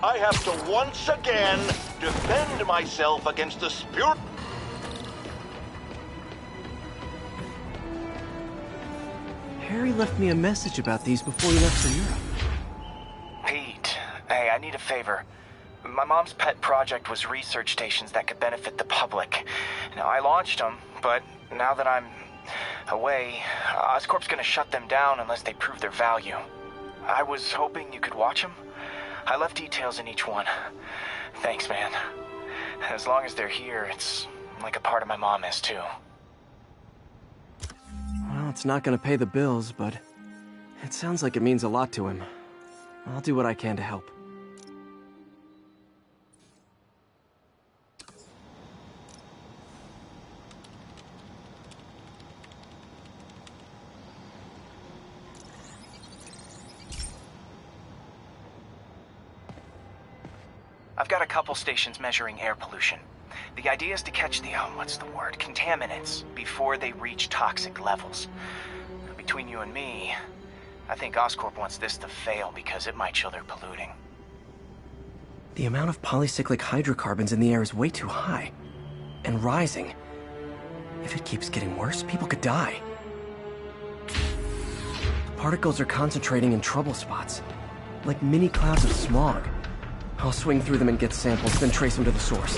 I have to once again defend myself against the spirit. Harry left me a message about these before he left for Europe. Pete, hey, I need a favor. My mom's pet project was research stations that could benefit the public. Now, I launched them, but now that I'm away, Oscorp's gonna shut them down unless they prove their value. I was hoping you could watch them. I left details in each one. Thanks, man. As long as they're here, it's like a part of my mom is, too. Well, it's not gonna pay the bills, but it sounds like it means a lot to him. I'll do what I can to help. I've got a couple stations measuring air pollution. The idea is to catch the, contaminants before they reach toxic levels. Between you and me, I think Oscorp wants this to fail because it might show they're polluting. The amount of polycyclic hydrocarbons in the air is way too high. And rising. If it keeps getting worse, people could die. The particles are concentrating in trouble spots, like mini clouds of smog. I'll swing through them and get samples, then trace them to the source.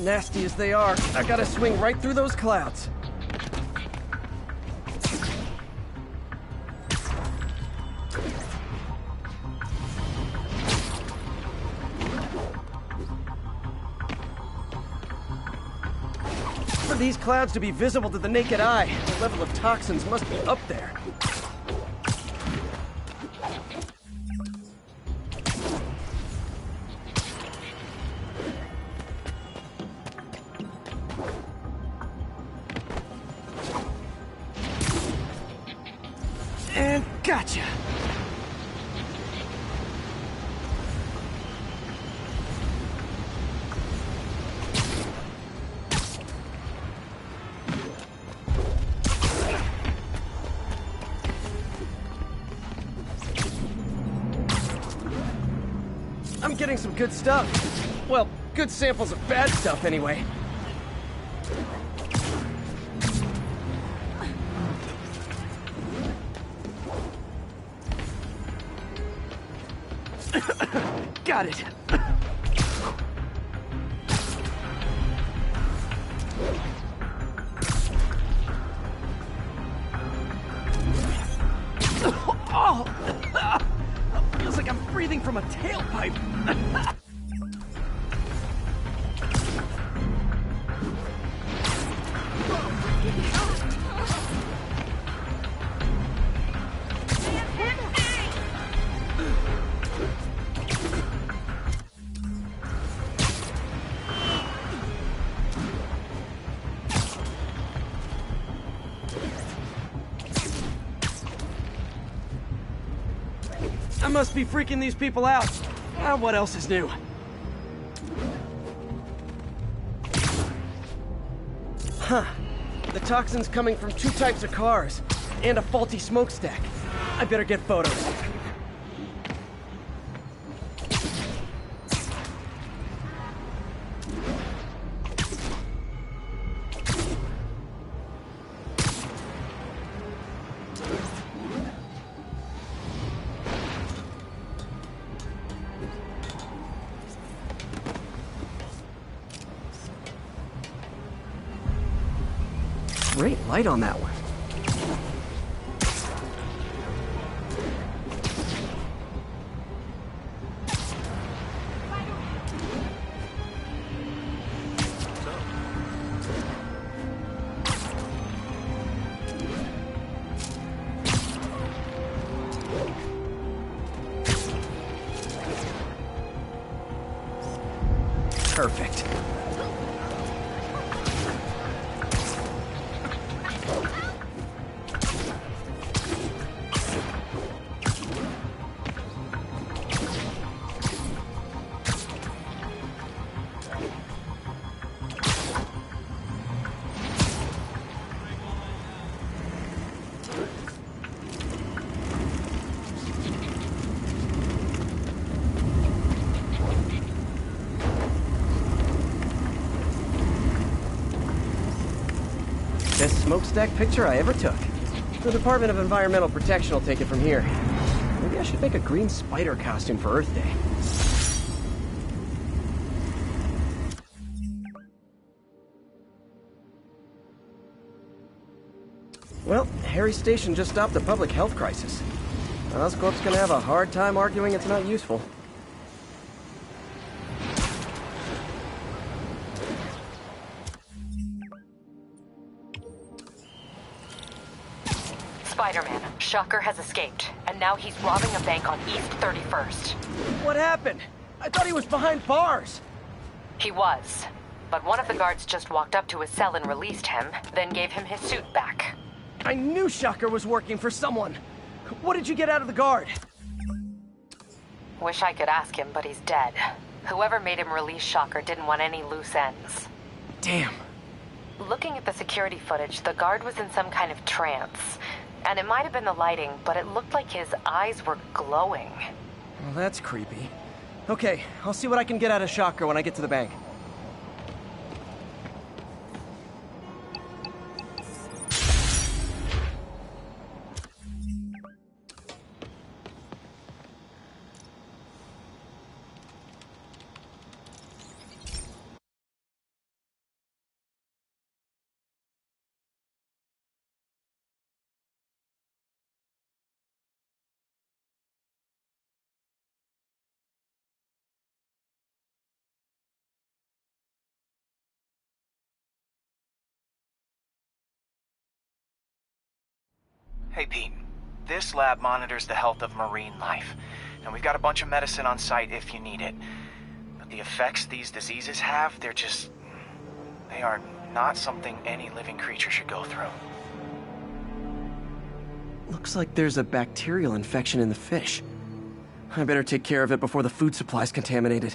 Nasty as they are, I gotta swing right through those clouds. For these clouds to be visible to the naked eye, the level of toxins must be up there. And gotcha! I'm getting some good stuff. Well, good samples of bad stuff anyway. Got it. Oh! Feels like I'm breathing from a tailpipe. I must be freaking these people out. What else is new? Huh. The toxin's coming from 2 types of cars, and a faulty smokestack. I better get photos. Great light on that one. Perfect. Best smokestack picture I ever took. The Department of Environmental Protection will take it from here. Maybe I should make a green spider costume for Earth Day. Well, Harry's station just stopped a public health crisis. Oscorp's gonna have a hard time arguing it's not useful. Spider-Man, Shocker has escaped, and now he's robbing a bank on East 31st. What happened? I thought he was behind bars! He was, but one of the guards just walked up to his cell and released him, then gave him his suit back. I knew Shocker was working for someone! What did you get out of the guard? Wish I could ask him, but he's dead. Whoever made him release Shocker didn't want any loose ends. Damn. Looking at the security footage, the guard was in some kind of trance. And it might have been the lighting, but it looked like his eyes were glowing. Well, that's creepy. Okay, I'll see what I can get out of Shocker when I get to the bank. Hey, Pete. This lab monitors the health of marine life. And we've got a bunch of medicine on site if you need it. But the effects these diseases have, they are not something any living creature should go through. Looks like there's a bacterial infection in the fish. I better take care of it before the food supply's contaminated.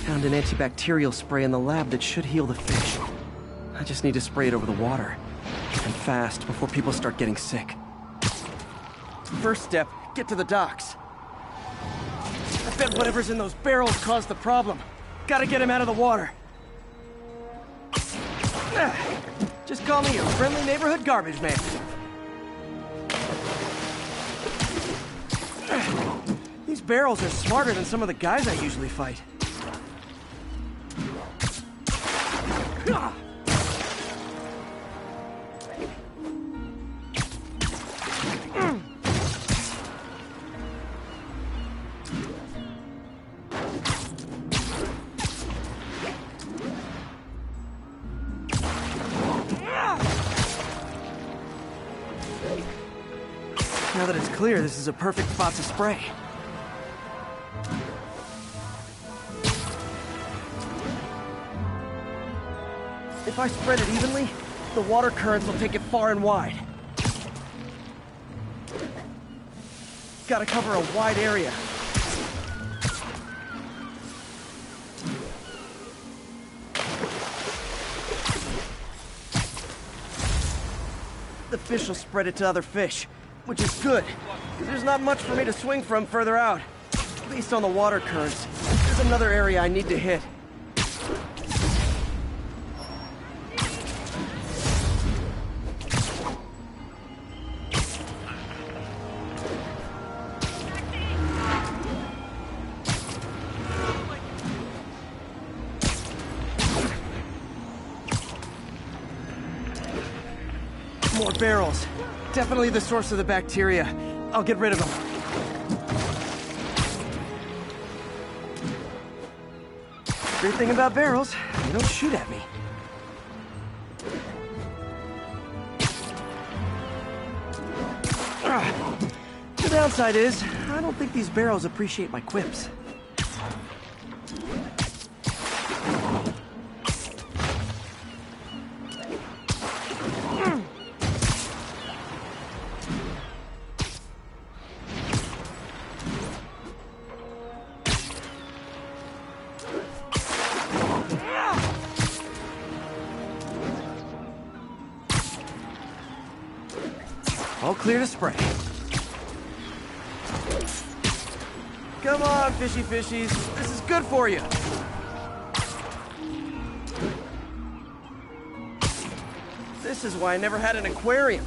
Found an antibacterial spray in the lab that should heal the fish. I just need to spray it over the water. And fast, before people start getting sick. First step, get to the docks. I bet whatever's in those barrels caused the problem. Gotta get him out of the water. Just call me your friendly neighborhood garbage man. These barrels are smarter than some of the guys I usually fight. Now that it's clear, this is a perfect spot to spray. If I spread it evenly, the water currents will take it far and wide. Gotta cover a wide area. The fish will spread it to other fish, which is good, because there's not much for me to swing from further out. Based on the water currents, there's another area I need to hit. barrels. Definitely the source of the bacteria. I'll get rid of them. Great thing about barrels, they don't shoot at me. The downside is, I don't think these barrels appreciate my quips. All clear to spray. Come on, fishy fishies. This is good for you. This is why I never had an aquarium.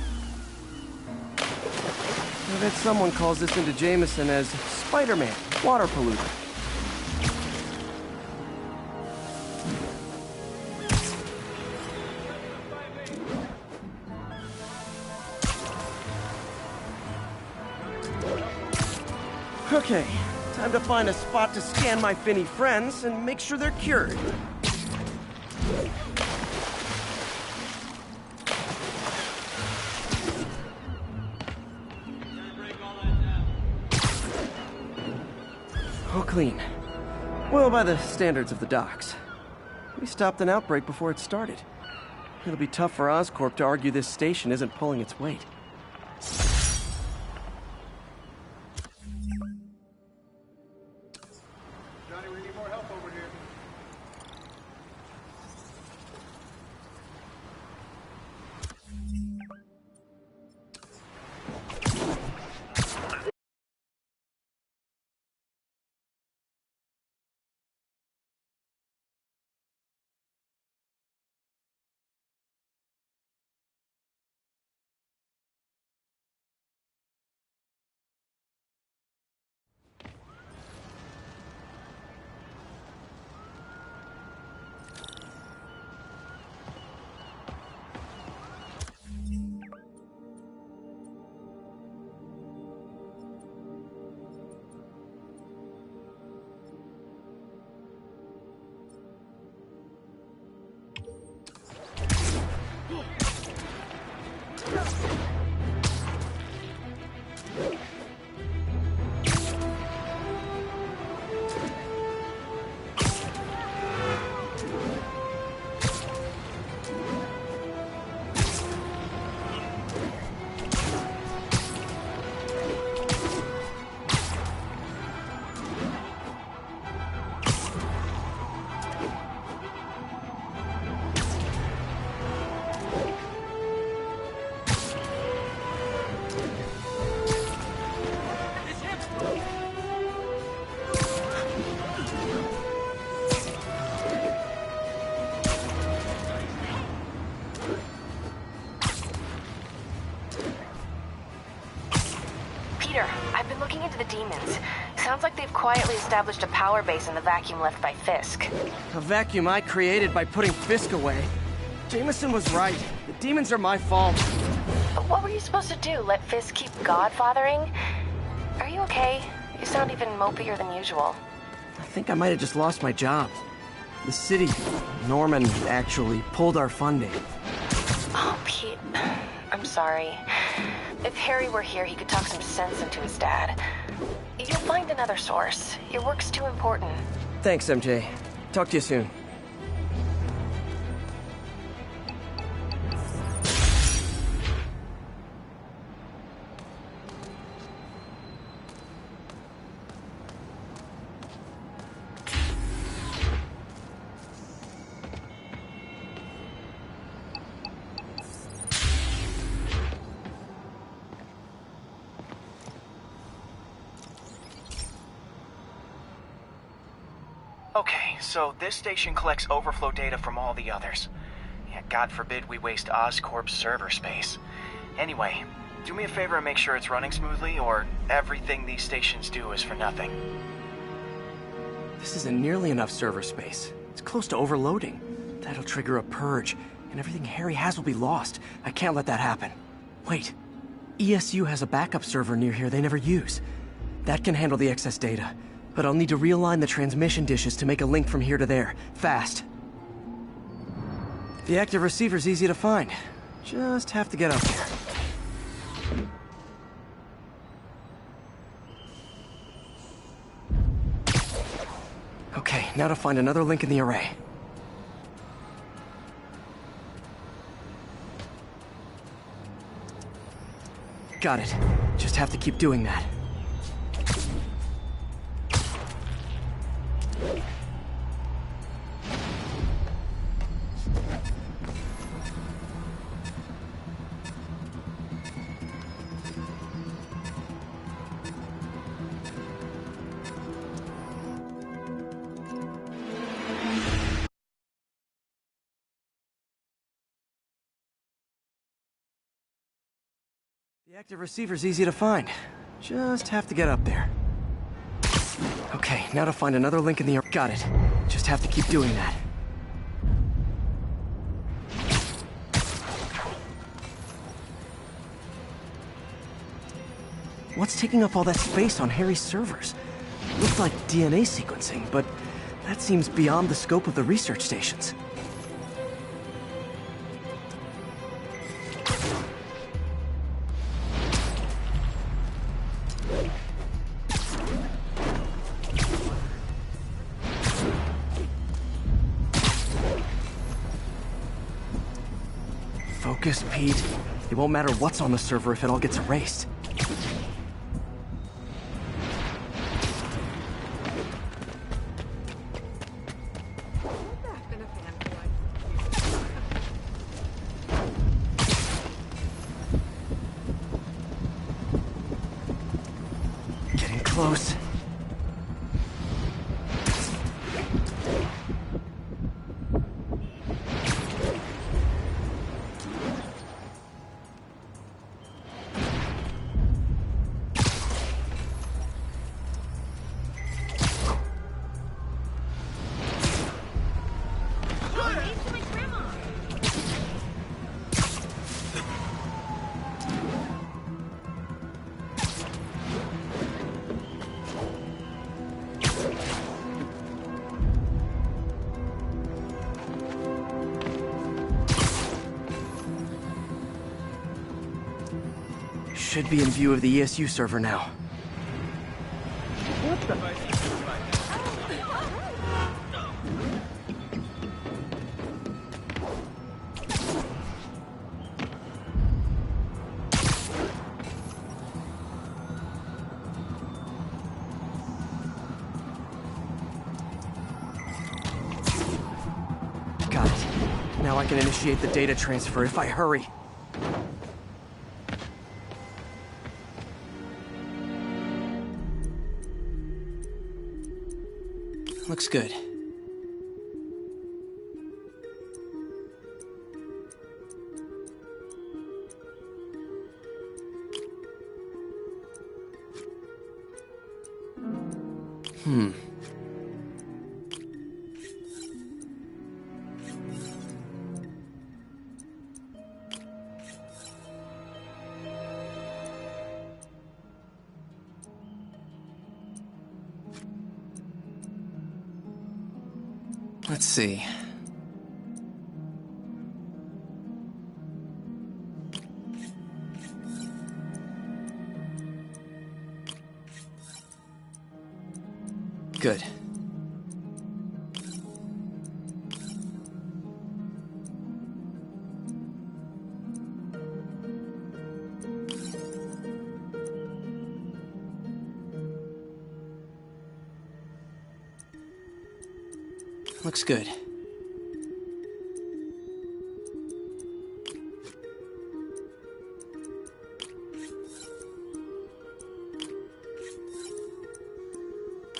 I bet someone calls this into Jameson as Spider-Man, water polluter. Okay, time to find a spot to scan my finny friends and make sure they're cured. All clean. Well, by the standards of the docks. We stopped an outbreak before it started. It'll be tough for Oscorp to argue this station isn't pulling its weight. I've been looking into the demons. Sounds like they've quietly established a power base in the vacuum left by Fisk. A vacuum I created by putting Fisk away. Jameson was right. The demons are my fault. But what were you supposed to do? Let Fisk keep godfathering? Are you okay? You sound even mopier than usual. I think I might have just lost my job. The city, Norman, actually, pulled our funding. Oh, Pete. I'm sorry. If Harry were here, he could talk some sense into his dad. You'll find another source. Your work's too important. Thanks, MJ. Talk to you soon. Okay, so this station collects overflow data from all the others. Yeah, God forbid we waste Oscorp's server space. Anyway, do me a favor and make sure it's running smoothly, or everything these stations do is for nothing. This isn't nearly enough server space. It's close to overloading. That'll trigger a purge, and everything Harry has will be lost. I can't let that happen. Wait. ESU has a backup server near here they never use. That can handle the excess data, but I'll need to realign the transmission dishes to make a link from here to there, fast. The active receiver's easy to find. Just have to get up there. Okay, now to find another link in the array. Got it. Just have to keep doing that. The active receiver's easy to find. Just have to get up there. Okay, now to find another link in the... Got it. Just have to keep doing that. What's taking up all that space on Harry's servers? Looks like DNA sequencing, but that seems beyond the scope of the research stations. Focus, Pete. It won't matter what's on the server if it all gets erased. Getting close. Should be in view of the ESU server now. What the? Got it. Now I can initiate the data transfer if I hurry. Looks good. Let's see. Good. Looks good.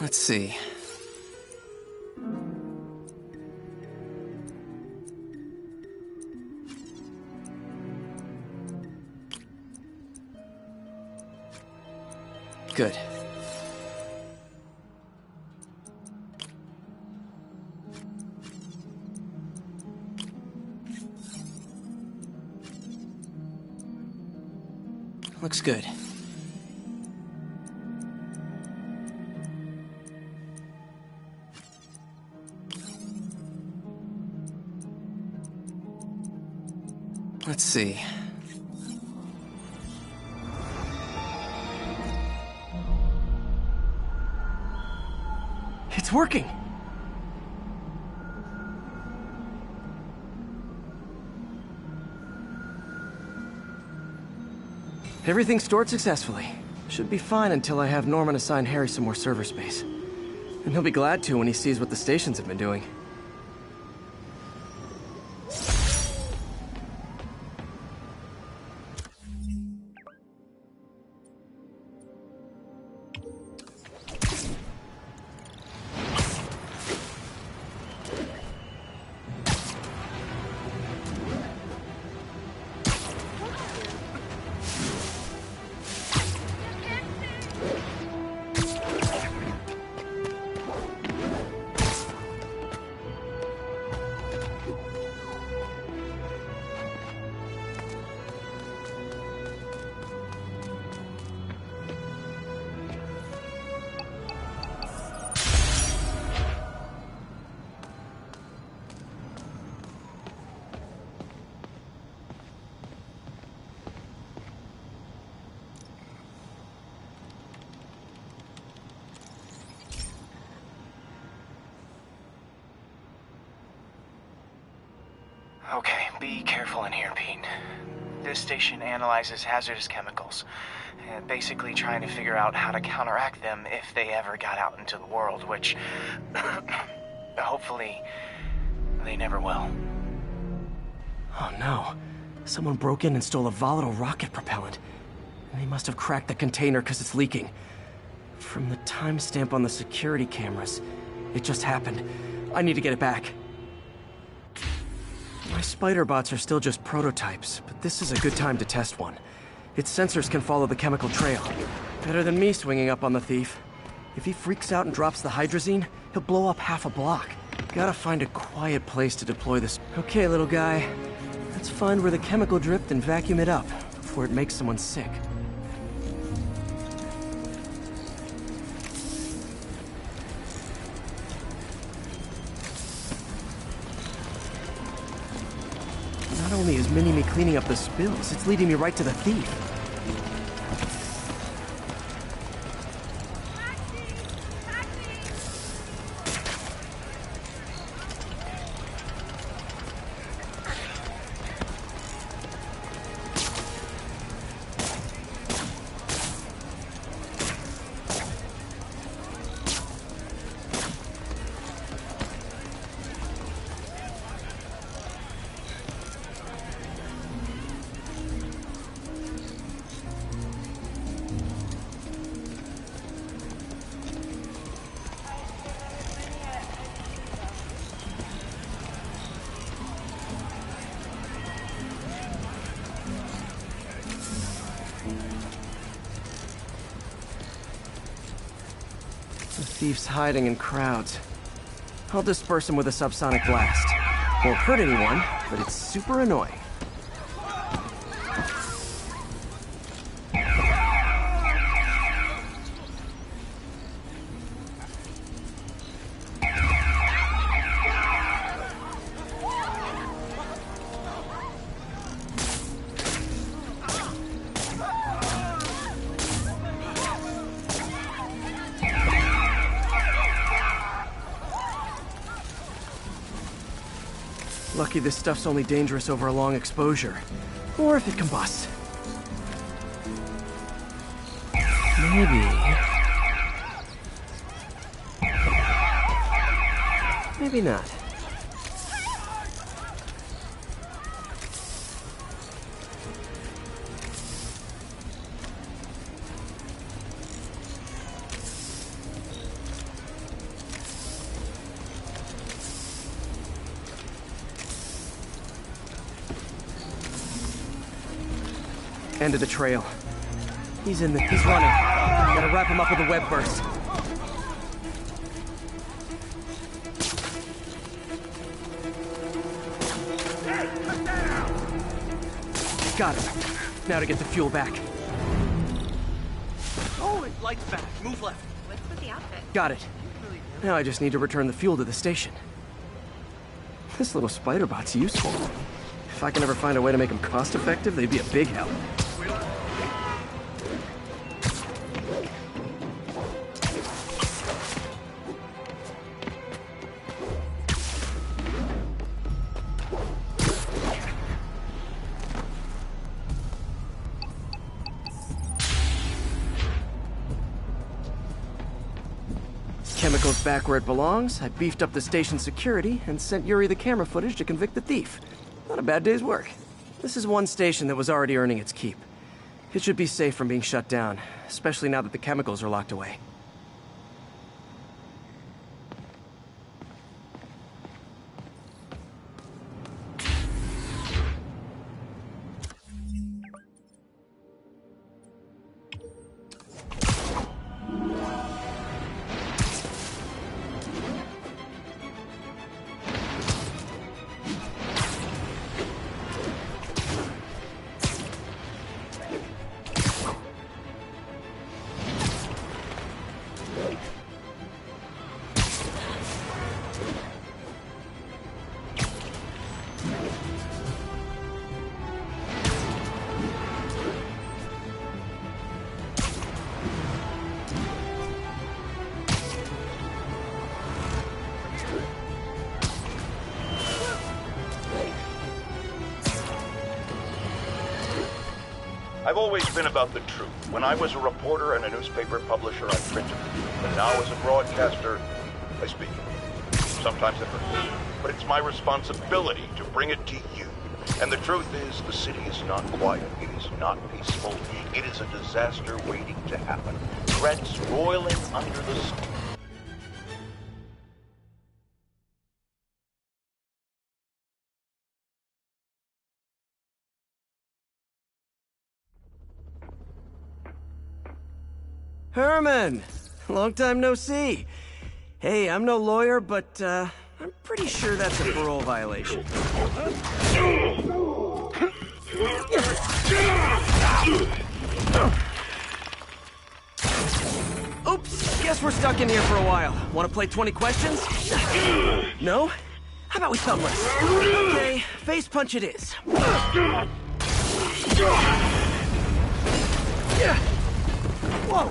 Let's see. Good. Looks good. Let's see. It's working! Everything stored successfully. Should be fine until I have Norman assign Harry some more server space. And he'll be glad to when he sees what the stations have been doing. Okay, be careful in here, Pete. This station analyzes hazardous chemicals, basically trying to figure out how to counteract them if they ever got out into the world, which hopefully they never will. Oh no. Someone broke in and stole a volatile rocket propellant. And they must have cracked the container because it's leaking. From the timestamp on the security cameras, it just happened. I need to get it back. My spider bots are still just prototypes, but this is a good time to test one. Its sensors can follow the chemical trail. Better than me swinging up on the thief. If he freaks out and drops the hydrazine, he'll blow up half a block. Gotta find a quiet place to deploy this. Okay, little guy. Let's find where the chemical dripped and vacuum it up before it makes someone sick. Not only is Mini-Me cleaning up the spills, it's leading me right to the thief. The thief's hiding in crowds. I'll disperse him with a subsonic blast. Won't hurt anyone, but it's super annoying. Lucky this stuff's only dangerous over a long exposure. Or if it combusts. Maybe... maybe not. End of the trail. He's running. Gotta wrap him up with a web burst. Got him. Now to get the fuel back. lights back. Move left. What's with the outfit? Got it. Now I just need to return the fuel to the station. This little spider bot's useful. If I can ever find a way to make them cost-effective, they'd be a big help. Chemicals back where it belongs. I beefed up the station security and sent Yuri the camera footage to convict the thief. Not a bad day's work. This is one station that was already earning its keep. It should be safe from being shut down, especially now that the chemicals are locked away. I've always been about the truth. When I was a reporter and a newspaper publisher, I printed. But now as a broadcaster, I speak. Sometimes it hurts. But it's my responsibility to bring it to you. And the truth is, the city is not quiet. It is not peaceful. It is a disaster waiting to happen. Threats roiling under the sun. Herman! Long time no see. Hey, I'm no lawyer, but, I'm pretty sure that's a parole violation. Oops, guess we're stuck in here for a while. Want to play 20 questions? No? How about we thumbless? Okay, face punch it is. Whoa!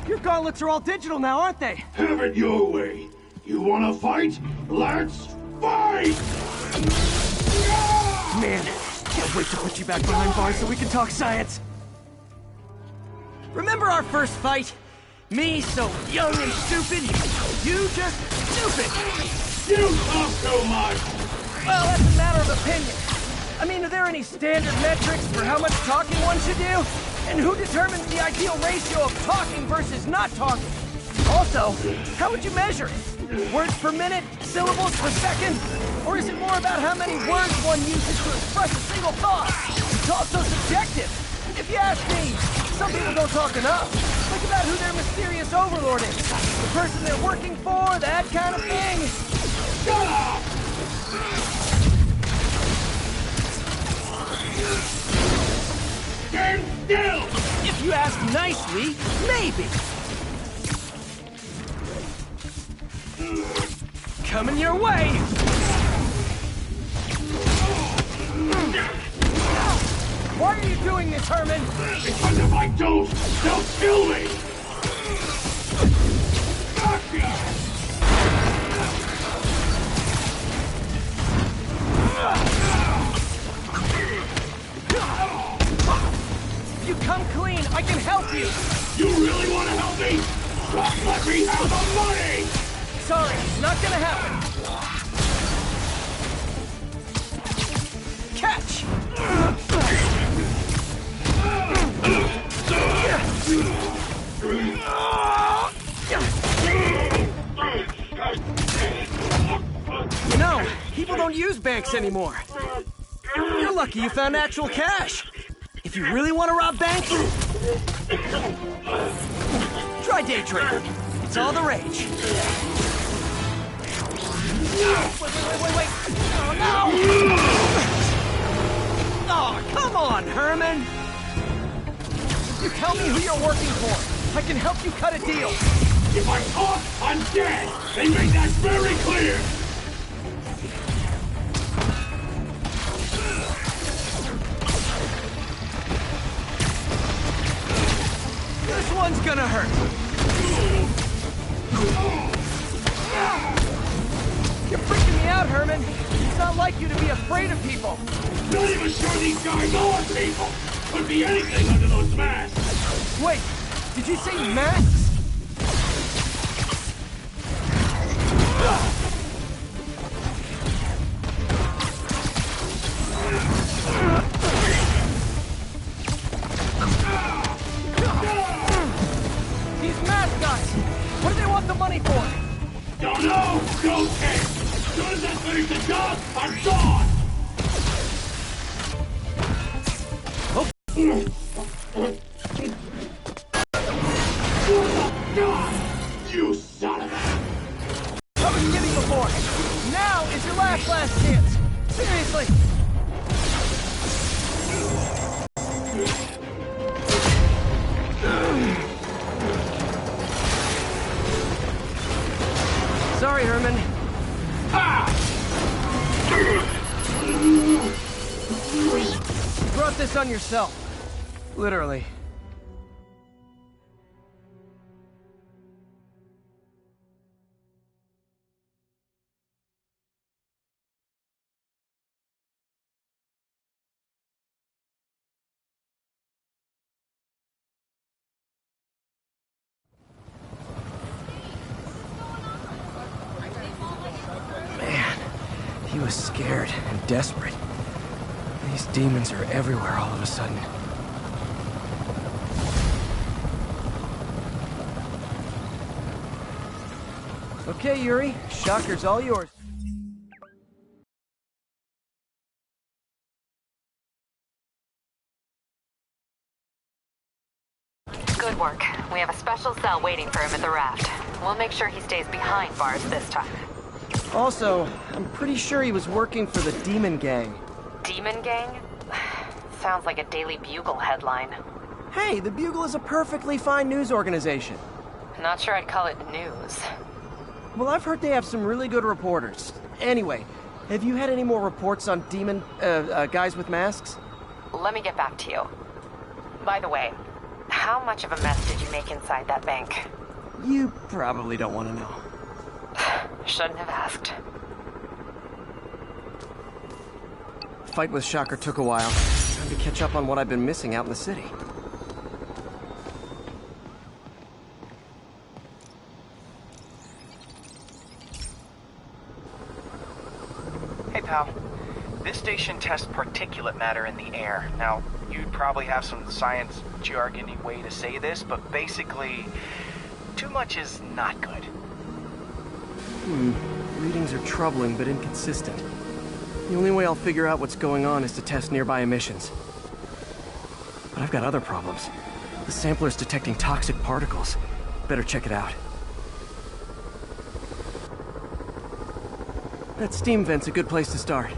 Your gauntlets are all digital now, aren't they? Have it your way. You wanna fight? Let's fight! Man, can't wait to put you back behind bars so we can talk science. Remember our first fight? Me so young and stupid, you just stupid. You talk too much! Well, that's a matter of opinion. I mean, are there any standard metrics for how much talking one should do? And who determines the ideal ratio of talking versus not talking? Also, how would you measure it? Words per minute? Syllables per second? Or is it more about how many words one uses to express a single thought? It's also subjective. If you ask me, some people don't talk enough. Think about who their mysterious overlord is. The person they're working for, that kind of thing. Shut up! Stand still! If you ask nicely, maybe. Coming your way! Why are you doing this, Herman? Because if I don't, they'll kill me! Gotcha! If you come clean, I can help you! You really want to help me? Just let me have the money! Sorry, not gonna happen. Catch! You know, people don't use banks anymore. You're lucky you found actual cash. If you really want to rob banks, try day trading. It's all the rage. Wait. Oh, no! Oh, come on, Herman! You tell me who you're working for. I can help you cut a deal! If I talk, I'm dead! They made that very clear! This one's gonna hurt! You're freaking me out, Herman! It's not like you to be afraid of people! Not even sure these guys are people! Could be anything under those masks! Wait! Did you say masks? These mask guys! What do they want the money for? Don't know! Don't care! As soon as I finish the job, I'm gone! You son of a... I was kidding before! Now is your last chance! Seriously! Sorry, Herman. You brought this on yourself. Literally. He was scared and desperate. These demons are everywhere all of a sudden. Okay, Yuri. Shocker's all yours. Good work. We have a special cell waiting for him at the raft. We'll make sure he stays behind bars this time. Also, I'm pretty sure he was working for the Demon Gang. Demon Gang? Sounds like a Daily Bugle headline. Hey, the Bugle is a perfectly fine news organization. Not sure I'd call it news. Well, I've heard they have some really good reporters. Anyway, have you had any more reports on demon, guys with masks? Let me get back to you. By the way, how much of a mess did you make inside that bank? You probably don't want to know. Shouldn't have asked. Fight with Shocker took a while. Time to catch up on what I've been missing out in the city. Hey, pal. This station tests particulate matter in the air. Now, you'd probably have some science jargony way to say this, but basically, too much is not good. Readings are troubling but inconsistent. The only way I'll figure out what's going on is to test nearby emissions. But I've got other problems. The sampler's detecting toxic particles. Better check it out. That steam vent's a good place to start.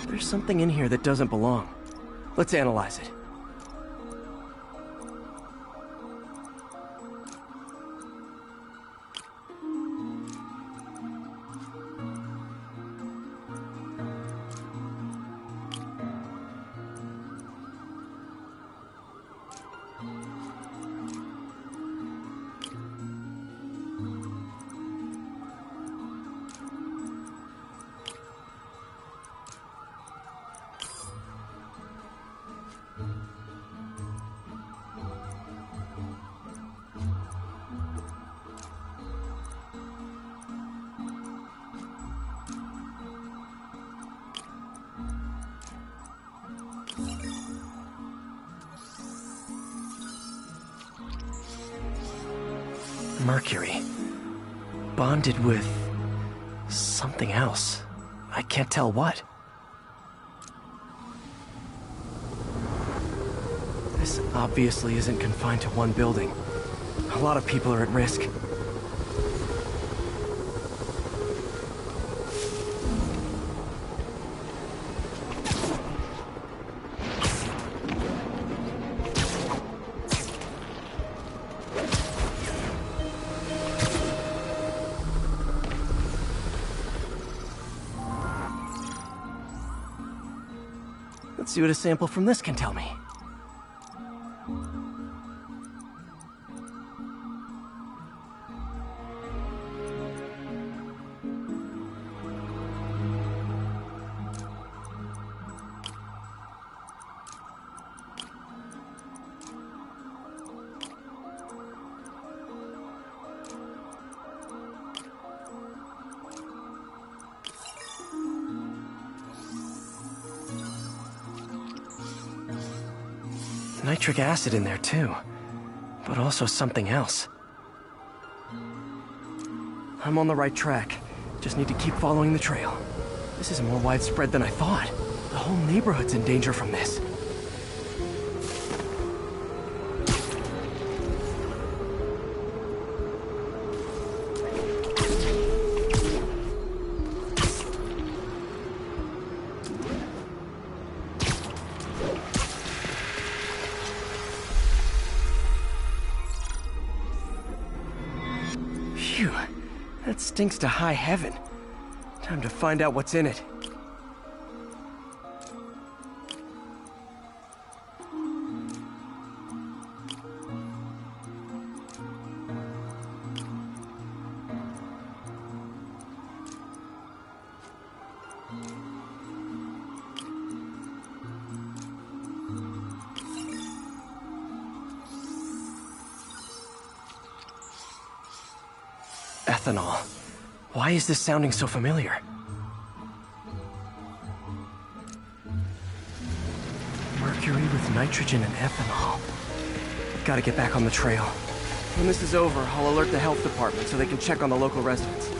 There's something in here that doesn't belong. Let's analyze it. Mercury. Bonded with something else. I can't tell what. This obviously isn't confined to one building. A lot of people are at risk. see what a sample from this can tell me. Nitric acid in there too, but also something else. I'm on the right track. Just need to keep following the trail. This is more widespread than I thought. The whole neighborhood's in danger from this. Phew, that stinks to high heaven. Time to find out what's in it. Ethanol. Why is this sounding so familiar? Mercury with nitrogen and ethanol. Gotta get back on the trail. When this is over, I'll alert the health department so they can check on the local residents.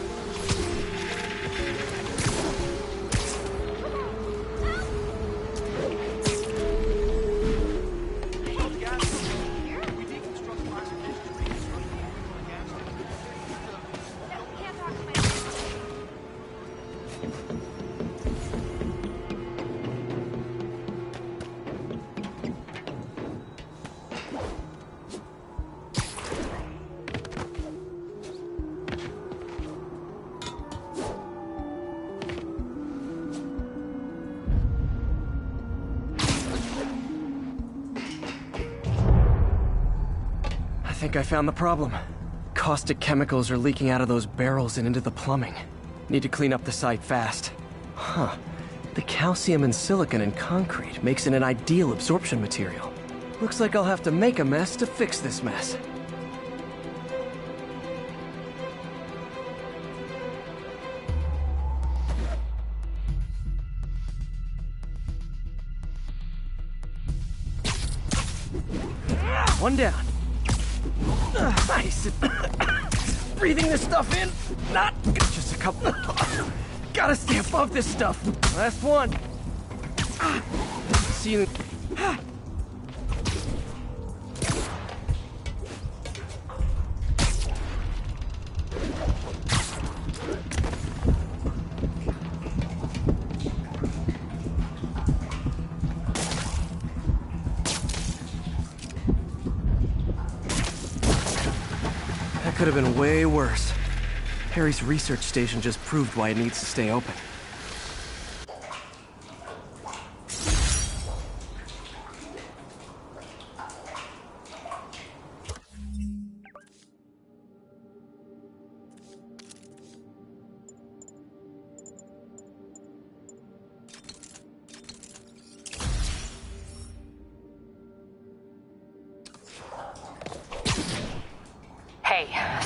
I think I found the problem. Caustic chemicals are leaking out of those barrels and into the plumbing. Need to clean up the site fast. Huh. The calcium and silicon in concrete makes it an ideal absorption material. Looks like I'll have to make a mess to fix this mess. One down. Nice. Breathing this stuff in? Not just a couple. Gotta stay above this stuff. Last one. See you. Could have been way worse. Harry's research station just proved why it needs to stay open.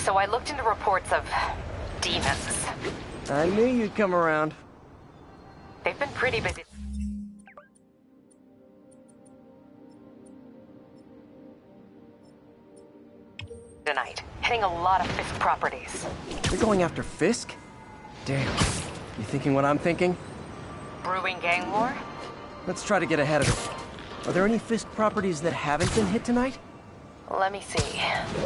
So I looked into reports of demons. I knew you'd come around. They've been pretty busy tonight, hitting a lot of Fisk properties. You're going after Fisk? Damn. You thinking what I'm thinking? Brewing gang war? Let's try to get ahead of it. Are there any Fisk properties that haven't been hit tonight? Let me see.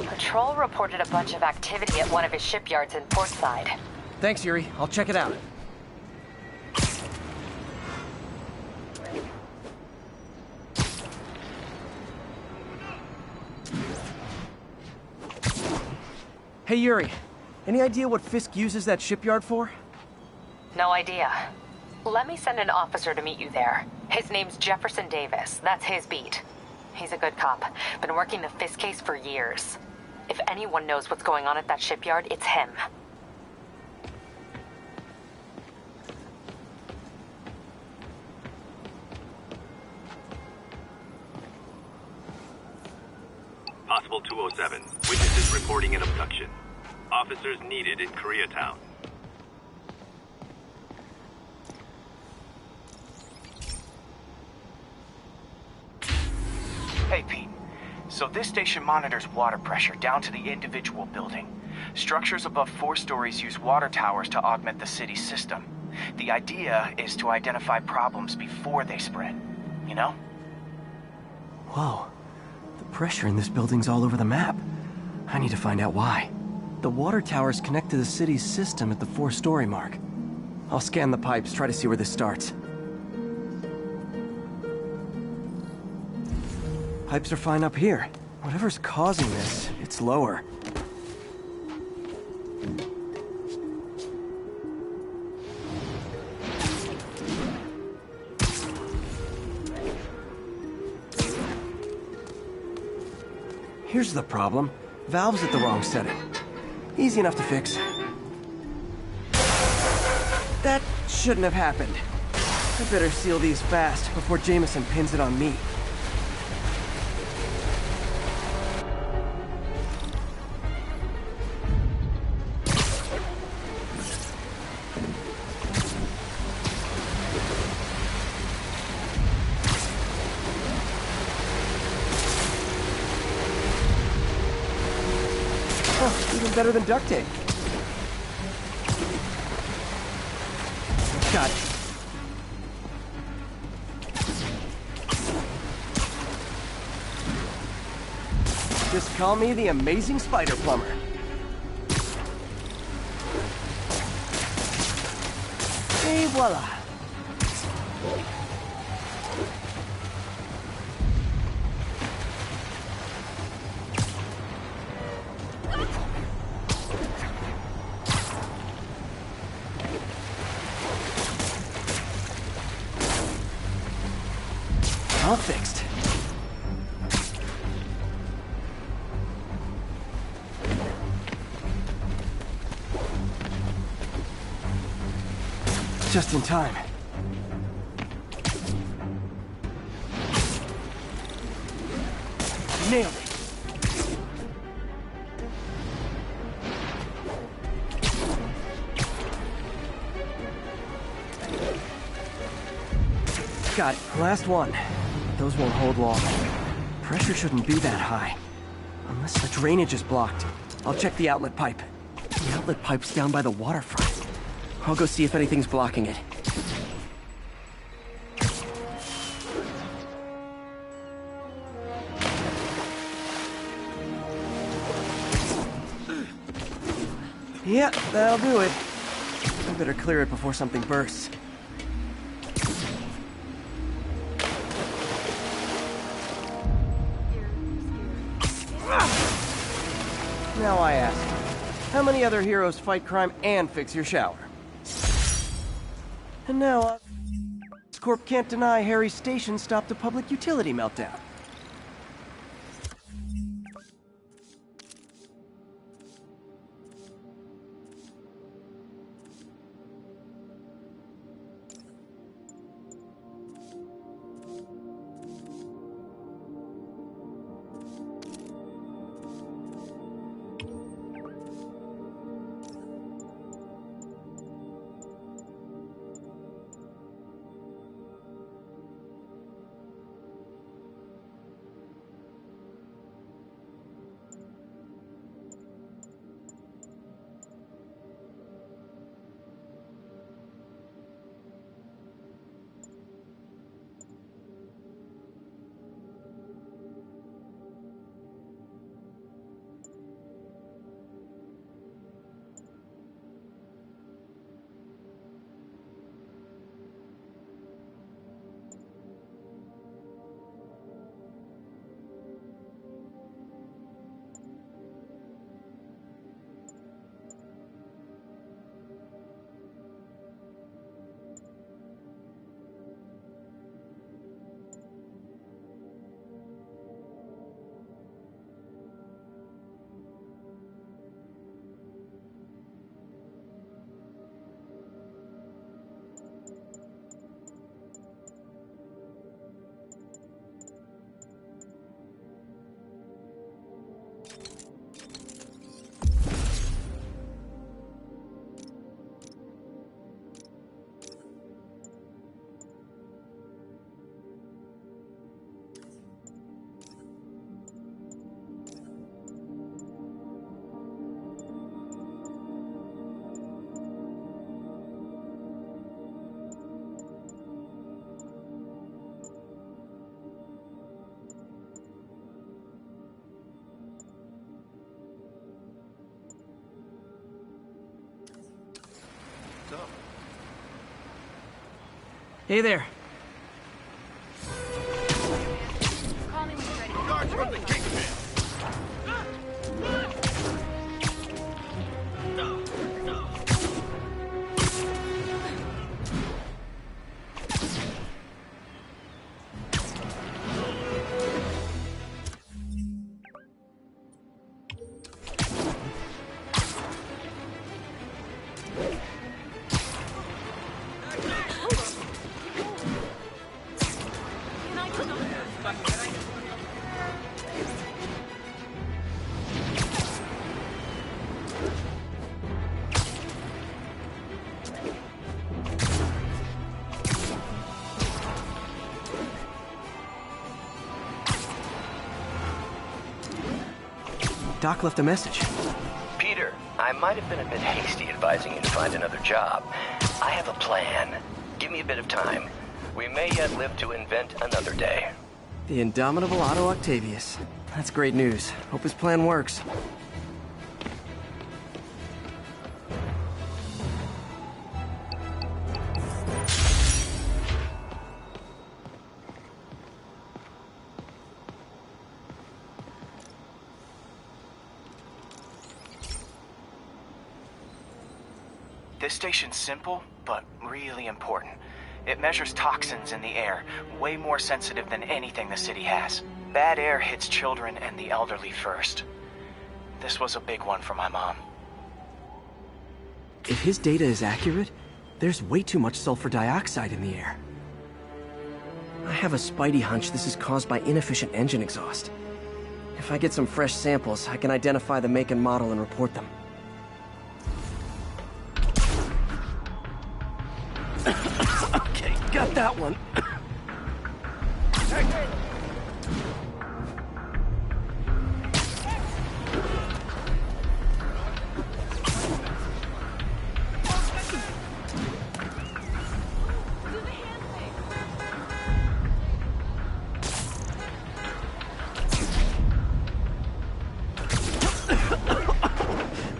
Patrol reported a bunch of activity at one of his shipyards in Portside. Thanks, Yuri. I'll check it out. Hey, Yuri. Any idea what Fisk uses that shipyard for? No idea. Let me send an officer to meet you there. His name's Jefferson Davis. That's his beat. He's a good cop. Been working the Fisk case for years. If anyone knows what's going on at that shipyard, it's him. Possible 207. Witnesses reporting an abduction. Officers needed in Koreatown. Hey, Pete. So this station monitors water pressure down to the individual building. Structures above 4 stories use water towers to augment the city's system. The idea is to identify problems before they spread, you know? Whoa. The pressure in this building's all over the map. I need to find out why. The water towers connect to the city's system at the 4-story mark. I'll scan the pipes, try to see where this starts. Pipes are fine up here. Whatever's causing this, it's lower. Here's the problem. Valve's at the wrong setting. Easy enough to fix. That shouldn't have happened. I better seal these fast before Jameson pins it on me. Even better than duct tape. Got it. Just call me the amazing spider plumber. Et voila. All fixed. Just in time. Nailed it. Got it. Last one. Those won't hold long. Pressure shouldn't be that high. Unless the drainage is blocked. I'll check the outlet pipe. The outlet pipe's down by the waterfront. I'll go see if anything's blocking it. Yeah, that'll do it. I better clear it before something bursts. Now I ask, how many other heroes fight crime and fix your shower? And now, Corp can't deny Harry's station stopped a public utility meltdown. Hey there. Guards from the Kingpin! Doc left a message. Peter, I might have been a bit hasty advising you to find another job. I have a plan. Give me a bit of time. We may yet live to invent another day. The indomitable Otto Octavius. That's great news. Hope his plan works. This station's simple, but really important. It measures toxins in the air, way more sensitive than anything the city has. Bad air hits children and the elderly first. This was a big one for my mom. If his data is accurate, there's way too much sulfur dioxide in the air. I have a spidey hunch this is caused by inefficient engine exhaust. If I get some fresh samples, I can identify the make and model and report them. Okay, got that one.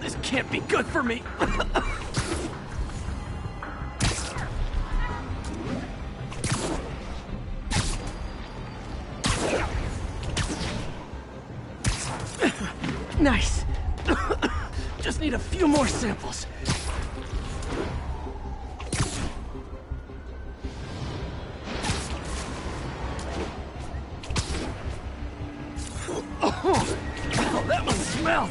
This can't be good for me. Nice. Just need a few more samples. Oh, that one smelled.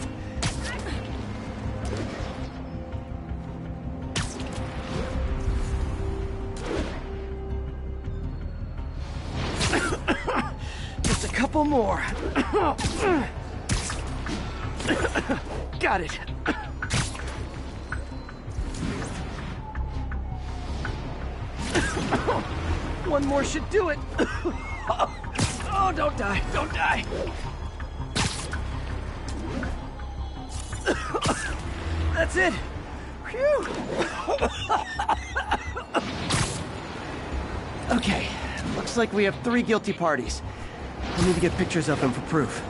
Just a couple more. Got it. One more should do it. Oh, don't die, don't die. That's it. Phew. Okay, looks like we have 3 guilty parties. I need to get pictures of them for proof.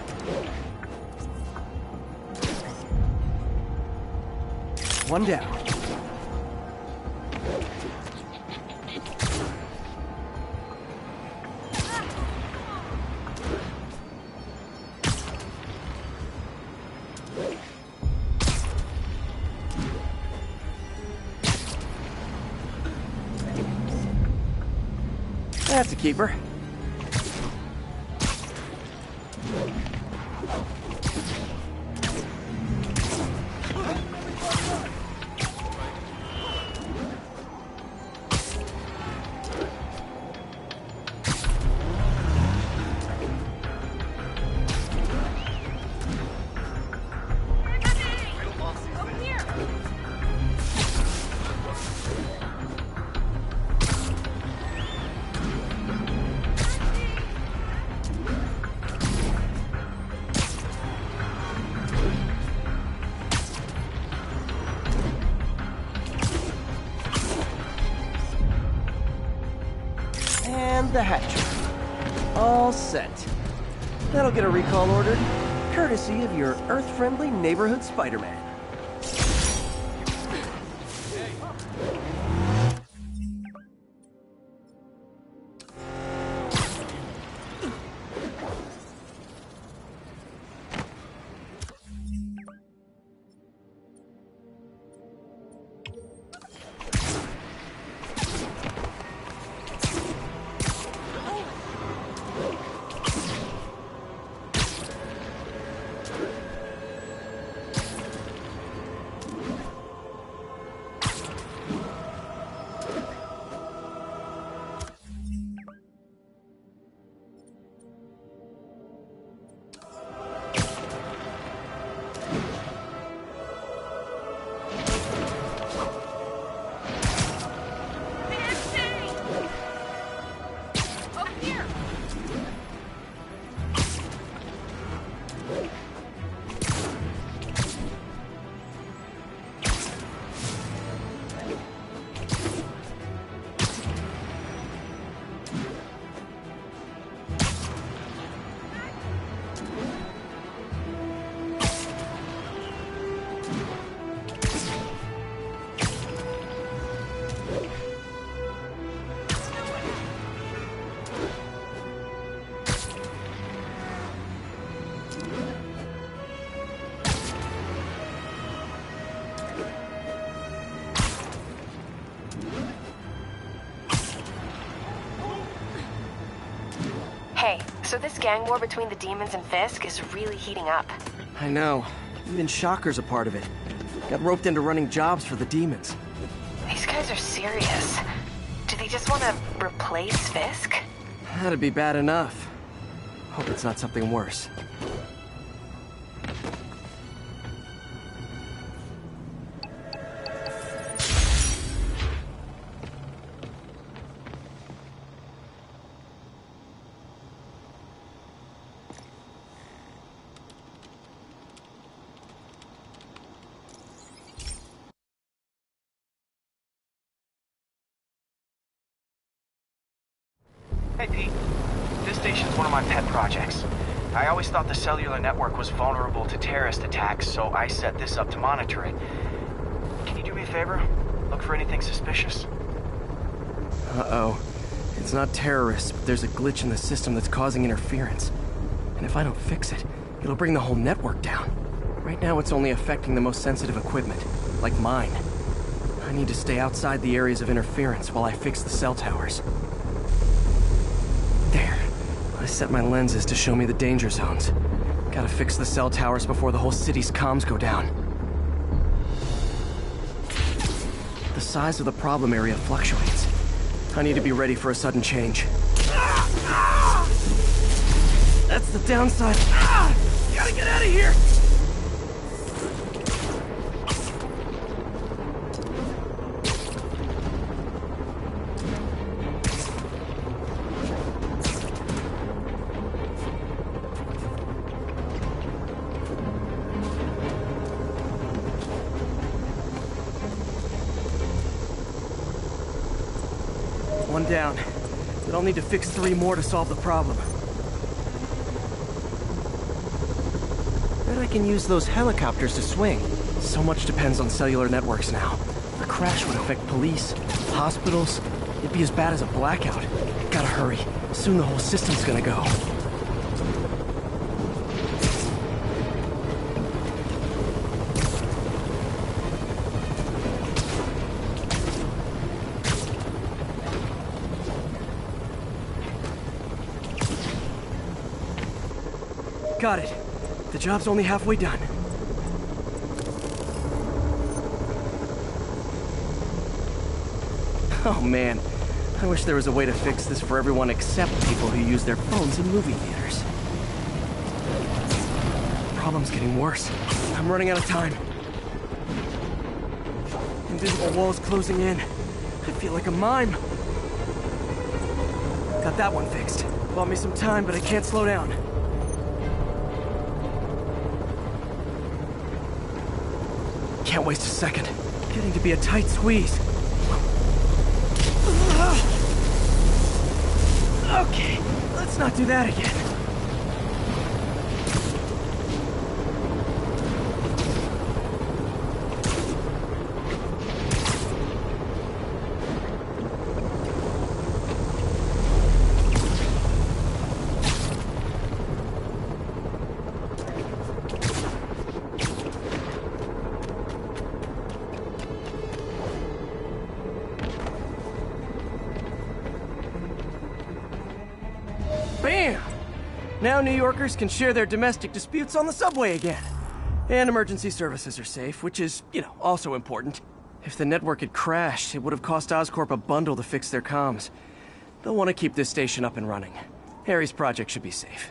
One down. That's a keeper. And the hatchery. All set. That'll get a recall ordered, courtesy of your Earth-friendly neighborhood Spider-Man. Hey, so this gang war between the demons and Fisk is really heating up. I know. Even Shocker's a part of it. Got roped into running jobs for the demons. These guys are serious. Do they just want to replace Fisk? That'd be bad enough. Hope it's not something worse. Hey, Pete. This station's one of my pet projects. I always thought the cellular network was vulnerable to terrorist attacks, so I set this up to monitor it. Can you do me a favor? Look for anything suspicious. Uh-oh. It's not terrorists, but there's a glitch in the system that's causing interference. And if I don't fix it, it'll bring the whole network down. Right now, it's only affecting the most sensitive equipment, like mine. I need to stay outside the areas of interference while I fix the cell towers. There. I set my lenses to show me the danger zones. Gotta fix the cell towers before the whole city's comms go down. The size of the problem area fluctuates. I need to be ready for a sudden change. That's the downside. Gotta get out of here! One down, but I'll need to fix 3 more to solve the problem. Bet I can use those helicopters to swing. So much depends on cellular networks now. A crash would affect police, hospitals. It'd be as bad as a blackout. Gotta hurry. Soon the whole system's gonna go. Got it. The job's only halfway done. Oh man, I wish there was a way to fix this for everyone except people who use their phones in movie theaters. The problem's getting worse. I'm running out of time. Invisible walls closing in. I feel like a mime. Got that one fixed. Bought me some time, but I can't slow down. Can't waste a second. Getting to be a tight squeeze. Okay, let's not do that again. Bam! Now New Yorkers can share their domestic disputes on the subway again. And emergency services are safe, which is, also important. If the network had crashed, it would have cost Oscorp a bundle to fix their comms. They'll want to keep this station up and running. Harry's project should be safe.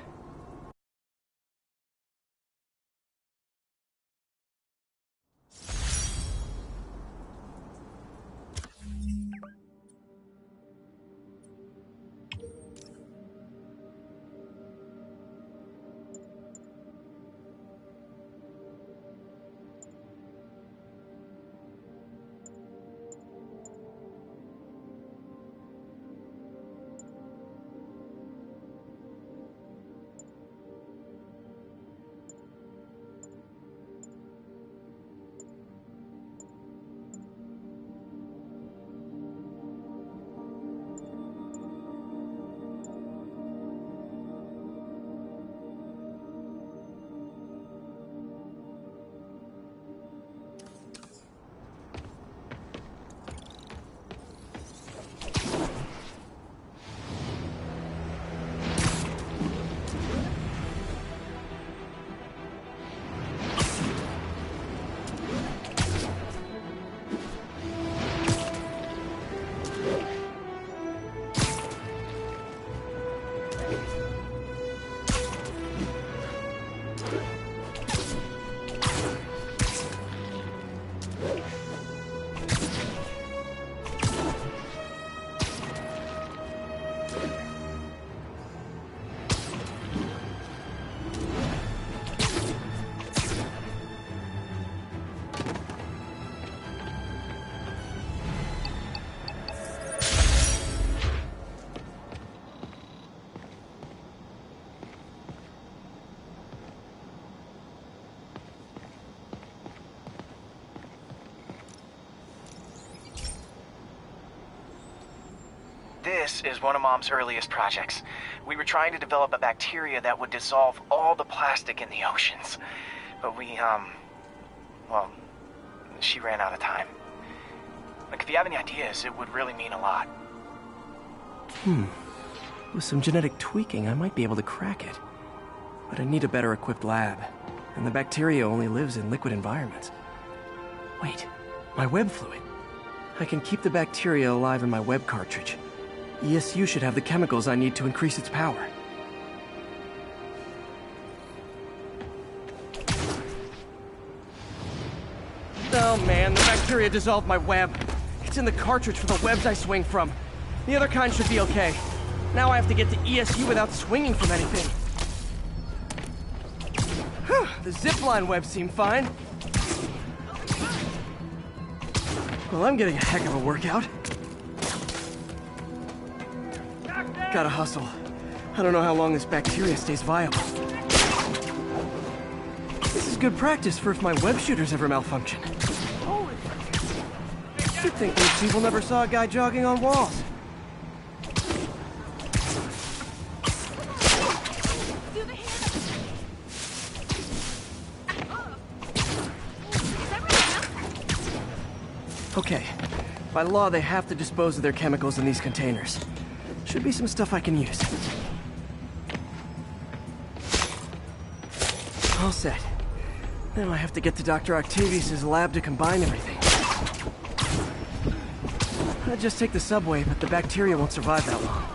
Davis is one of Mom's earliest projects. We were trying to develop a bacteria that would dissolve all the plastic in the oceans. But well, she ran out of time. Like, if you have any ideas, it would really mean a lot. With some genetic tweaking, I might be able to crack it. But I need a better equipped lab. And the bacteria only lives in liquid environments. Wait, my web fluid. I can keep the bacteria alive in my web cartridge. ESU should have the chemicals I need to increase its power. Oh man, the bacteria dissolved my web. It's in the cartridge for the webs I swing from. The other kind should be okay. Now I have to get to ESU without swinging from anything. The zipline webs seem fine. Well, I'm getting a heck of a workout. Gotta hustle. I don't know how long this bacteria stays viable. This is good practice for if my web shooters ever malfunction. You'd think these people never saw a guy jogging on walls. Okay. By law, they have to dispose of their chemicals in these containers. Should be some stuff I can use. All set. Now I have to get to Dr. Octavius' lab to combine everything. I'd just take the subway, but the bacteria won't survive that long.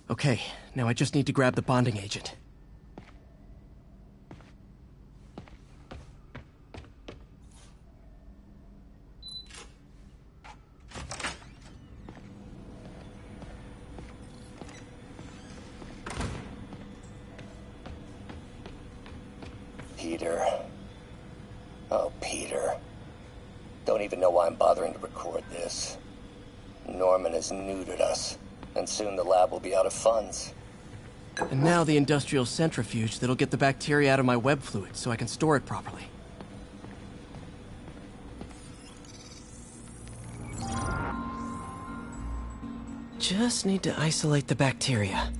Okay, now I just need to grab the bonding agent. Peter. Oh, Peter. Don't even know why I'm bothering to record this. Norman has neutered us, and soon the lab will be out of funds. And now the industrial centrifuge that'll get the bacteria out of my web fluid so I can store it properly. Just need to isolate the bacteria.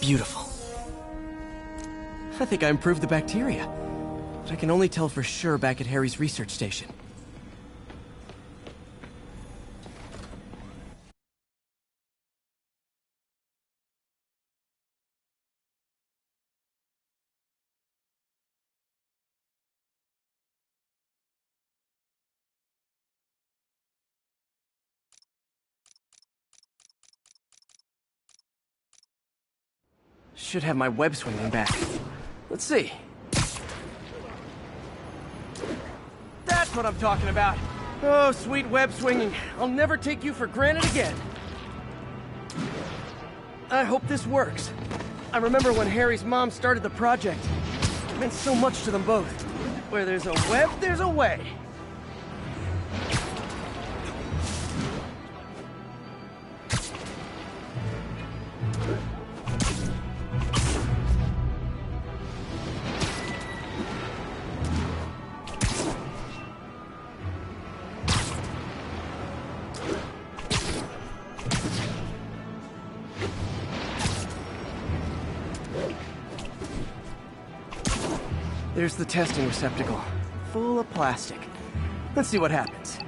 Beautiful. I think I improved the bacteria, but I can only tell for sure back at Harry's research station. Should have my web swinging back. Let's see. That's what I'm talking about. Oh, sweet web swinging. I'll never take you for granted again. I hope this works. I remember when Harry's mom started the project. It meant so much to them both. Where there's a web, there's a way. There's the testing receptacle, full of plastic. Let's see what happens.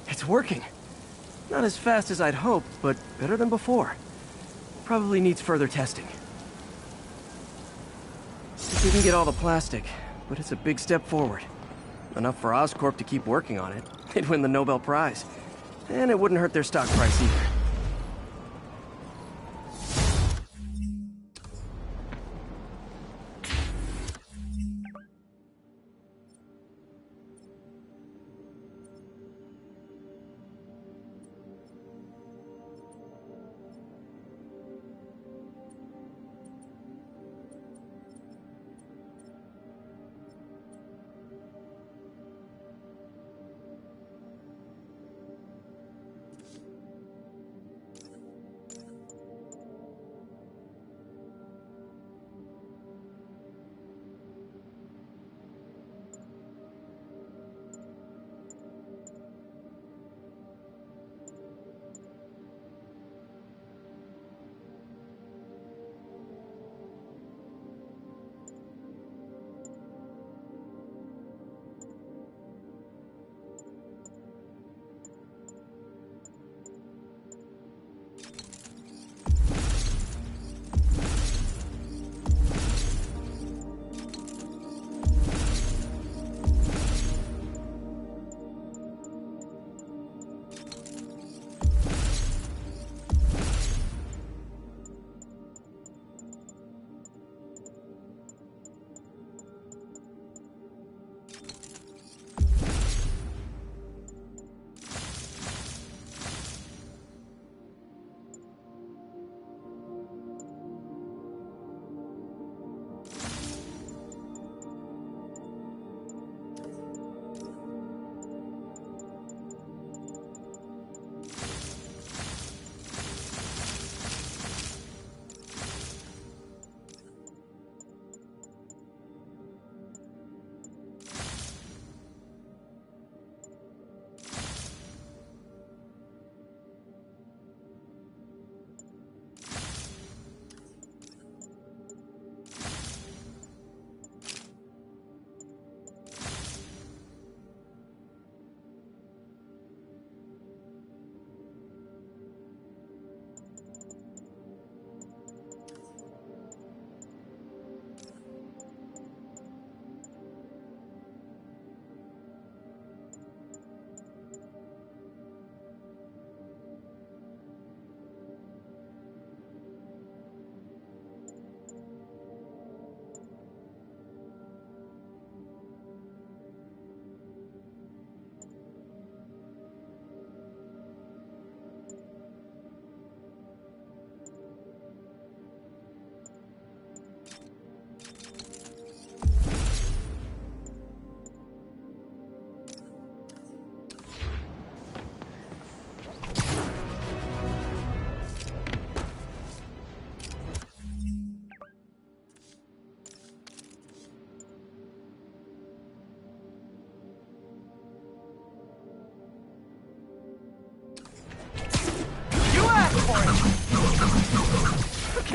It's working. Not as fast as I'd hoped, but better than before. Probably needs further testing. We can get all the plastic, but it's a big step forward. Enough for Oscorp to keep working on it. They'd win the Nobel Prize. And it wouldn't hurt their stock price either.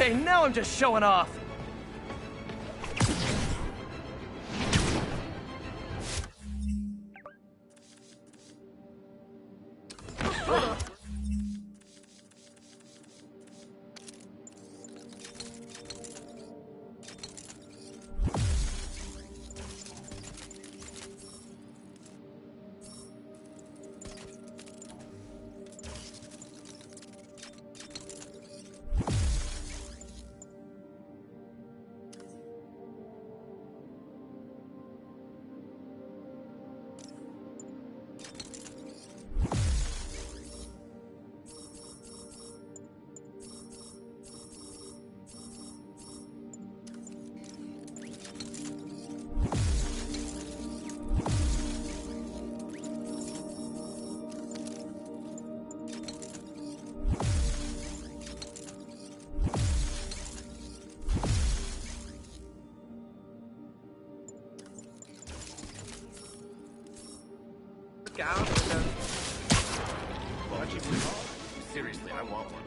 Okay, now I'm just showing off. Seriously, I want one.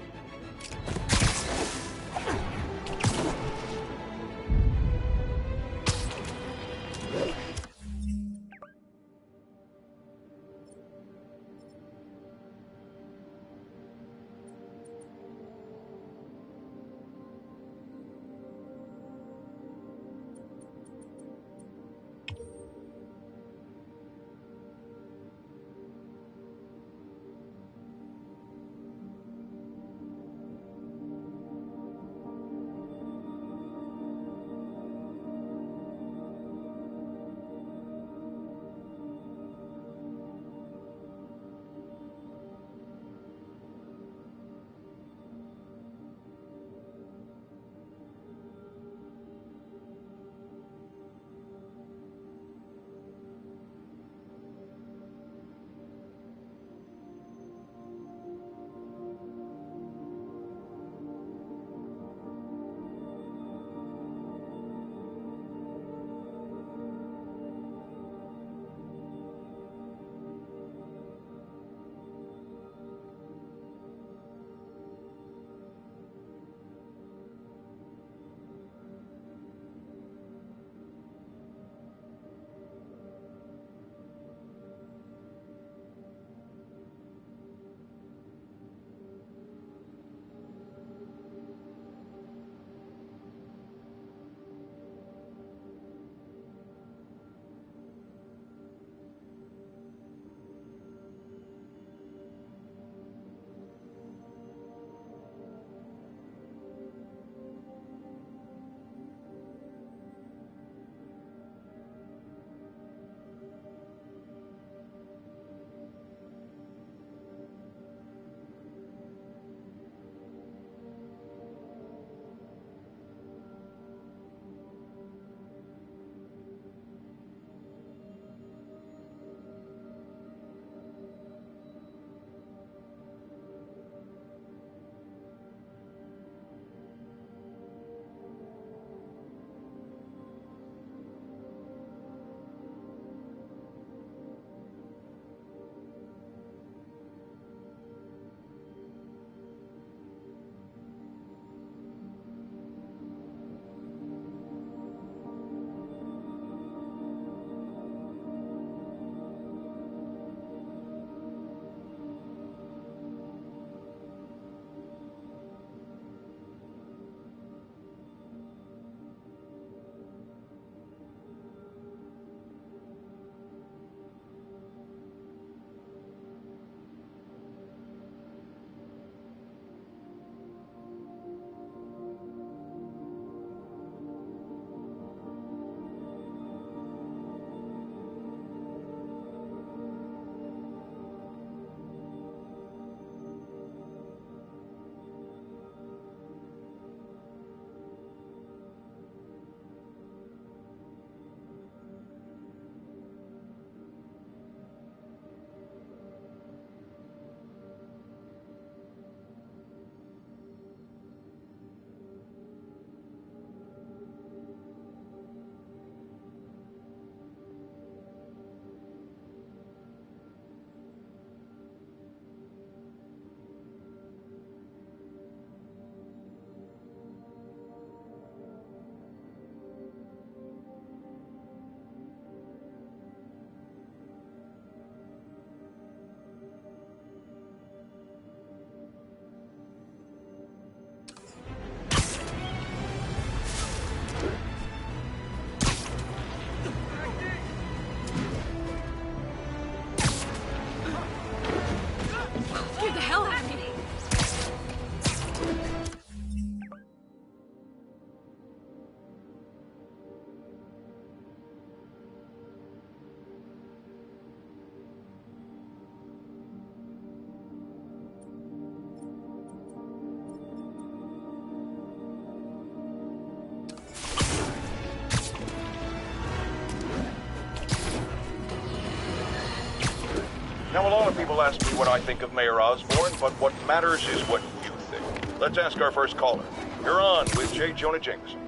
Now, a lot of people ask me what I think of Mayor Osborn, but what matters is what you think. Let's ask our first caller. You're on with J. Jonah Jameson.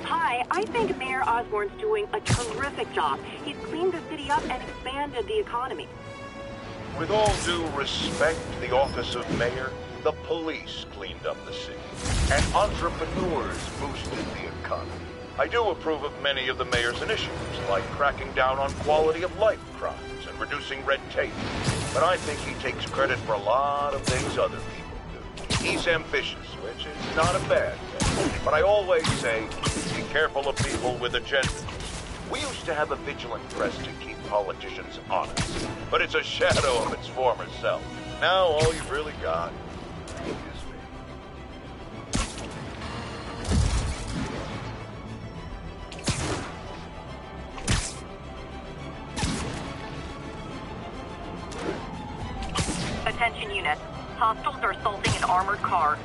Hi, I think Mayor Osborn's doing a terrific job. He's cleaned the city up and expanded the economy. With all due respect, the office of mayor, the police cleaned up the city, and entrepreneurs boosted the economy. I do approve of many of the mayor's initiatives, like cracking down on quality-of-life crimes and reducing red tape. But I think he takes credit for a lot of things other people do. He's ambitious, which is not a bad thing. But I always say, be careful of people with agendas. We used to have a vigilant press to keep politicians honest, but it's a shadow of its former self. Now all you've really got is me. Attention units. Hostiles are assaulting an armored car.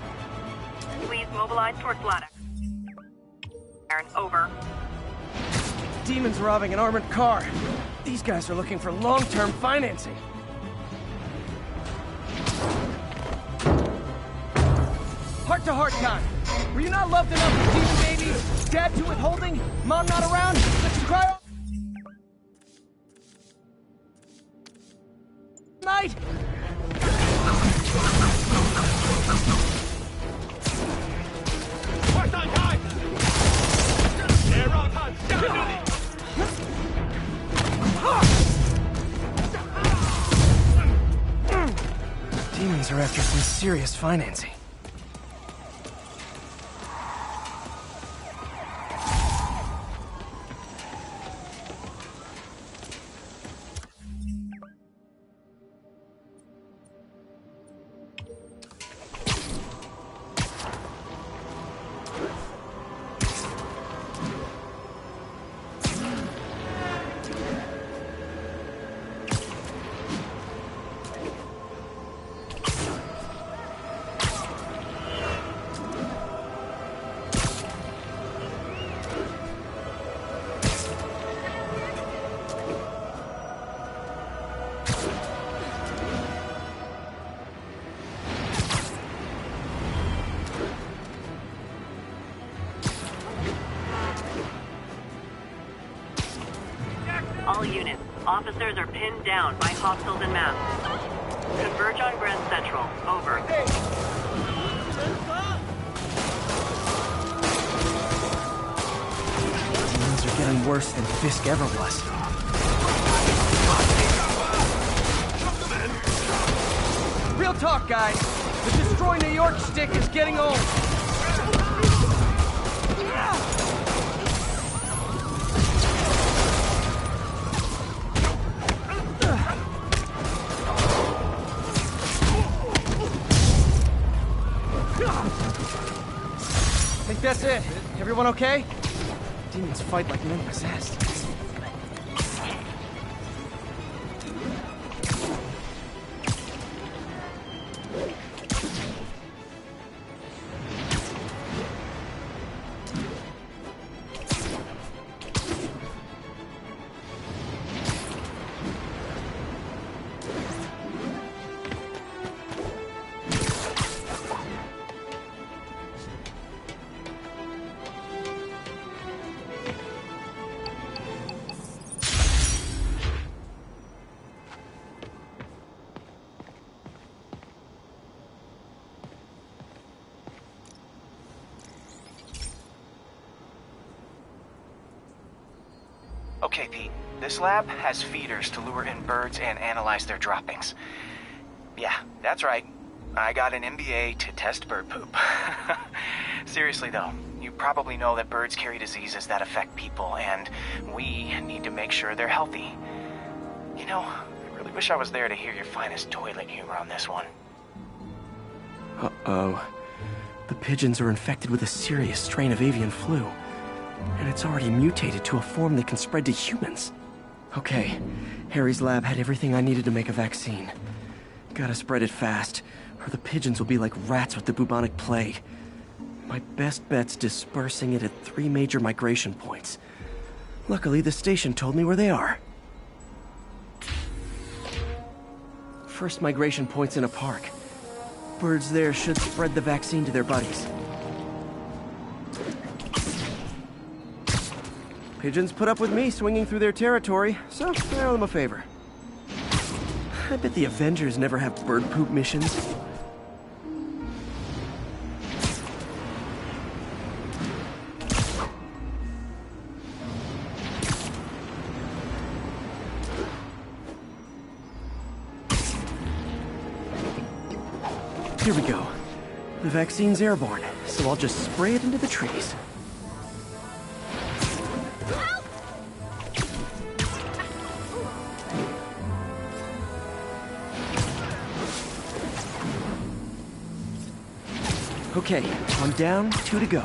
Please mobilize towards Ladder. Aaron, over. Demons robbing an armored car. These guys are looking for long-term financing. Heart-to-heart time. Were you not loved enough as demon baby? Dad too withholding? Mom not around? Let you cry all night? Demons are after some serious financing. All units. Officers are pinned down by hostiles and masks. Converge on Grand Central. Over. Demons are getting worse than Fisk ever was. Real talk, guys. The Destroy New York shtick is getting old. Think that's it. Everyone okay? Demons fight like men possessed. Okay, Pete. This lab has feeders to lure in birds and analyze their droppings. Yeah, that's right. I got an MBA to test bird poop. Seriously, though, you probably know that birds carry diseases that affect people, and we need to make sure they're healthy. You know, I really wish I was there to hear your finest toilet humor on this one. Uh-oh. The pigeons are infected with a serious strain of avian flu. And it's already mutated to a form that can spread to humans. Okay, Harry's lab had everything I needed to make a vaccine. Gotta spread it fast, or the pigeons will be like rats with the bubonic plague. My best bet's dispersing it at 3 major migration points. Luckily, the station told me where they are. First migration point's in a park. Birds there should spread the vaccine to their buddies. Pigeons put up with me swinging through their territory, so I owe them a favor. I bet the Avengers never have bird poop missions. Here we go. The vaccine's airborne, so I'll just spray it into the trees. Okay, 1 down, 2 to go.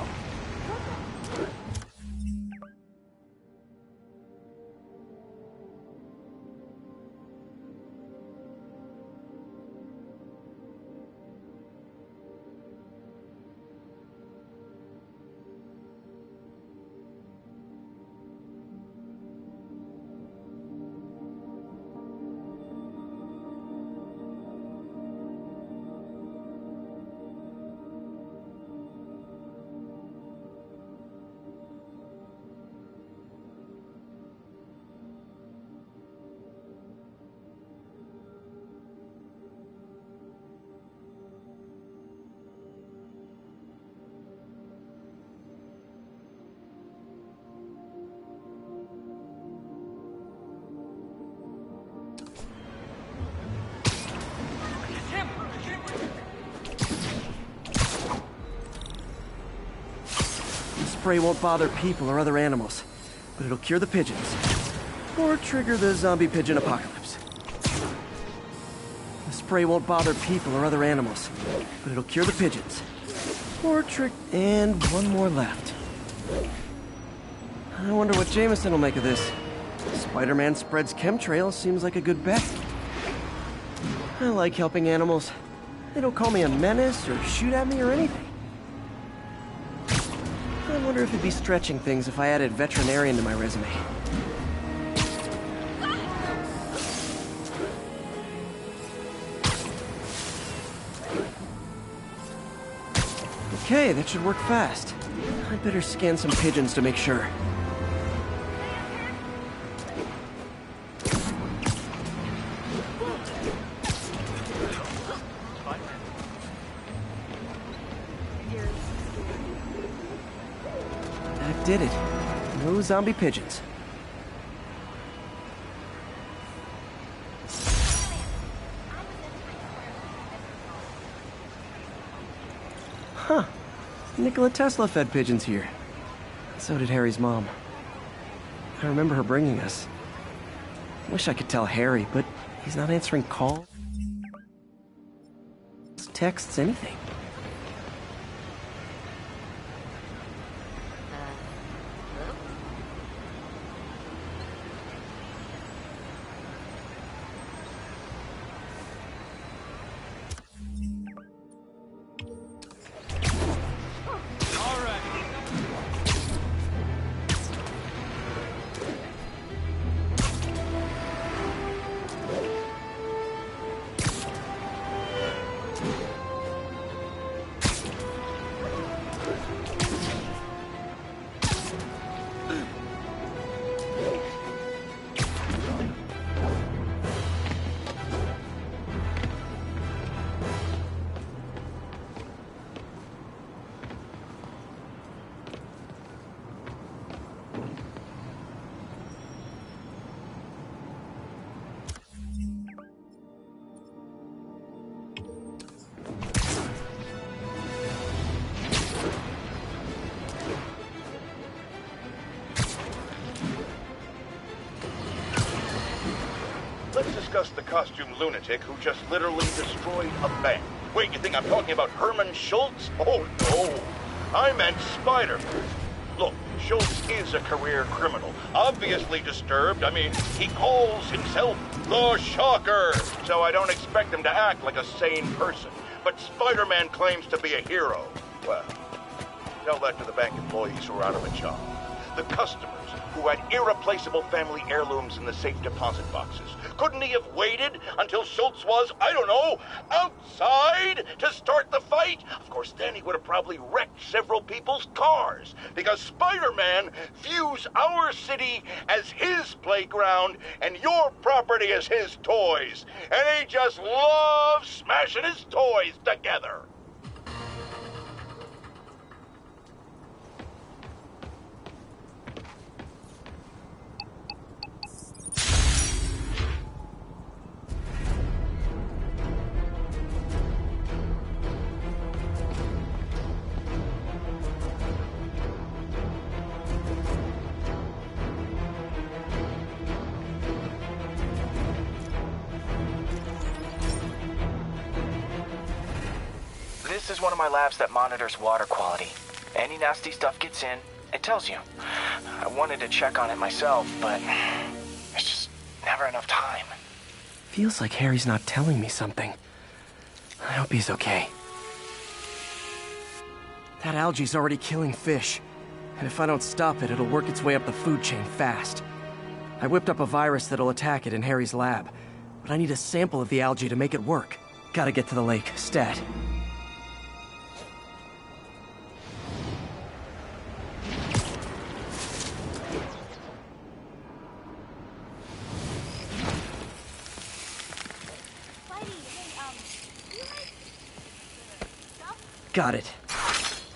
The spray won't bother people or other animals, but it'll cure the pigeons. Or trigger the zombie pigeon apocalypse. The spray won't bother people or other animals, but it'll cure the pigeons. Or and 1 more left. I wonder what Jameson will make of this. Spider-Man spreads chemtrails seems like a good bet. I like helping animals. They don't call me a menace or shoot at me or anything. I wonder if it'd be stretching things if I added veterinarian to my resume. Okay, that should work fast. I'd better scan some pigeons to make sure. That did it. No zombie pigeons. Huh. Nikola Tesla fed pigeons here. So did Harry's mom. I remember her bringing us. Wish I could tell Harry, but he's not answering calls, texts, anything. Let's discuss the costume lunatic who just literally destroyed a bank. Wait, you think I'm talking about Herman Schultz? Oh, no. I meant Spider-Man. Look, Schultz is a career criminal. Obviously disturbed. I mean, he calls himself the Shocker. So I don't expect him to act like a sane person. But Spider-Man claims to be a hero. Well, tell that to the bank employees who are out of a job. The customers who had irreplaceable family heirlooms in the safe deposit boxes. Couldn't he have waited until Schultz was, I don't know, outside to start the fight? Of course, then he would have probably wrecked several people's cars, because Spider-Man views our city as his playground and your property as his toys. And he just loves smashing his toys together. This is one of my labs that monitors water quality. Any nasty stuff gets in, it tells you. I wanted to check on it myself, but there's just never enough time. Feels like Harry's not telling me something. I hope he's okay. That algae's already killing fish. And if I don't stop it, it'll work its way up the food chain fast. I whipped up a virus that'll attack it in Harry's lab. But I need a sample of the algae to make it work. Gotta get to the lake, stat. Got it.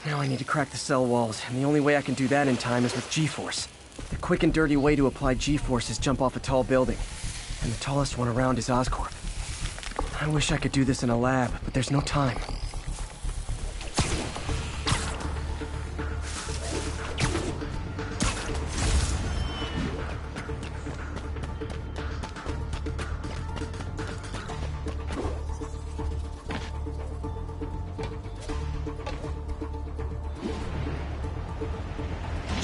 Now I need to crack the cell walls, and the only way I can do that in time is with G-Force. The quick and dirty way to apply G-Force is jump off a tall building. And the tallest one around is Oscorp. I wish I could do this in a lab, but there's no time.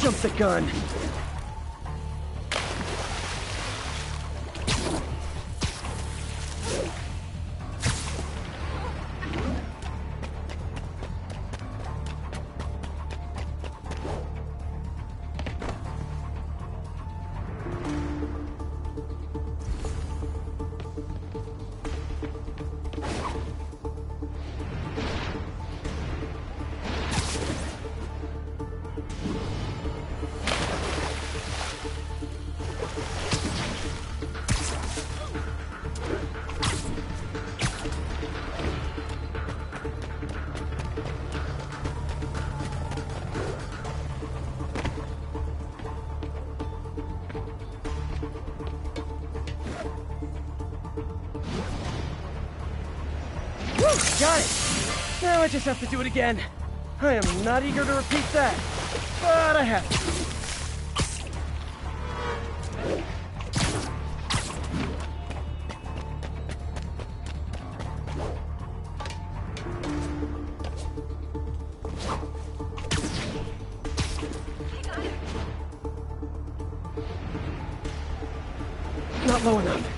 Jump the gun! Got it! Now I just have to do it again. I am not eager to repeat that, but I have to. Not low enough.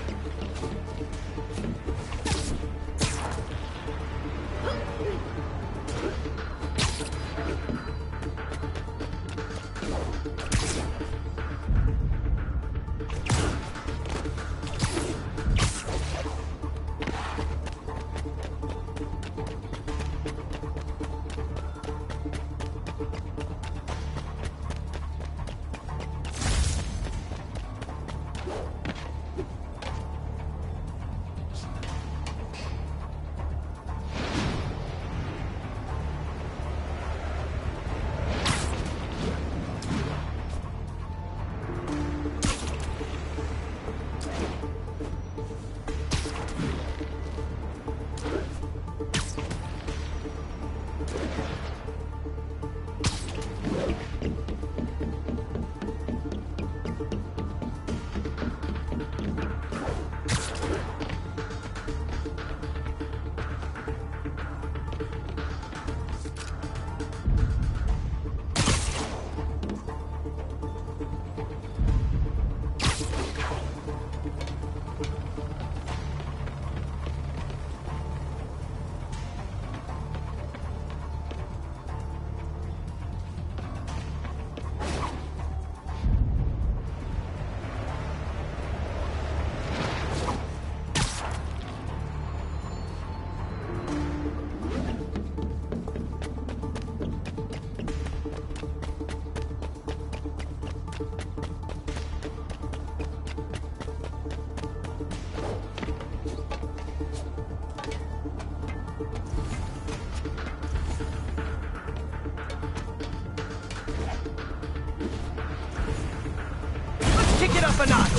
up a notch.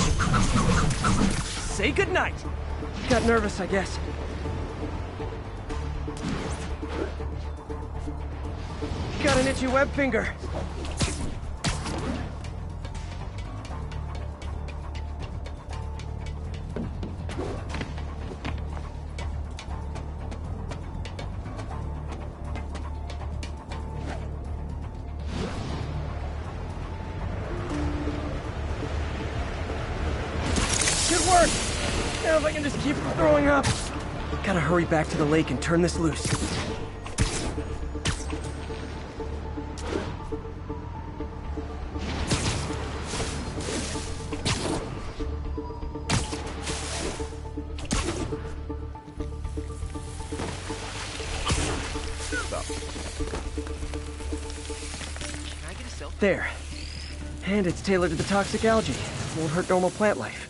Say goodnight. Got nervous, I guess. Got an itchy web finger. Good work! Now if I can just keep from throwing up. Gotta hurry back to the lake and turn this loose. There. And it's tailored to the toxic algae. Won't hurt normal plant life.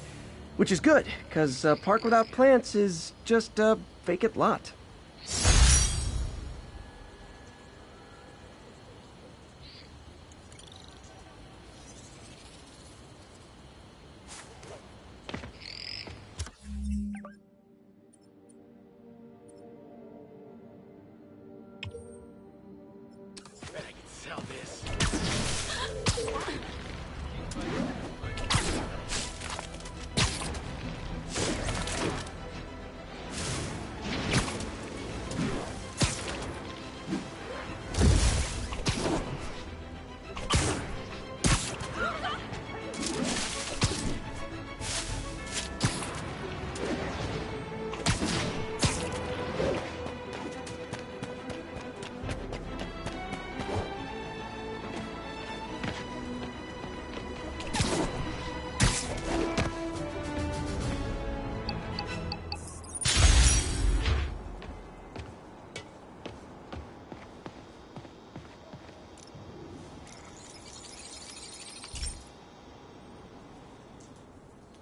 Which is good, because a park without plants is just a vacant lot. Bet I can sell this.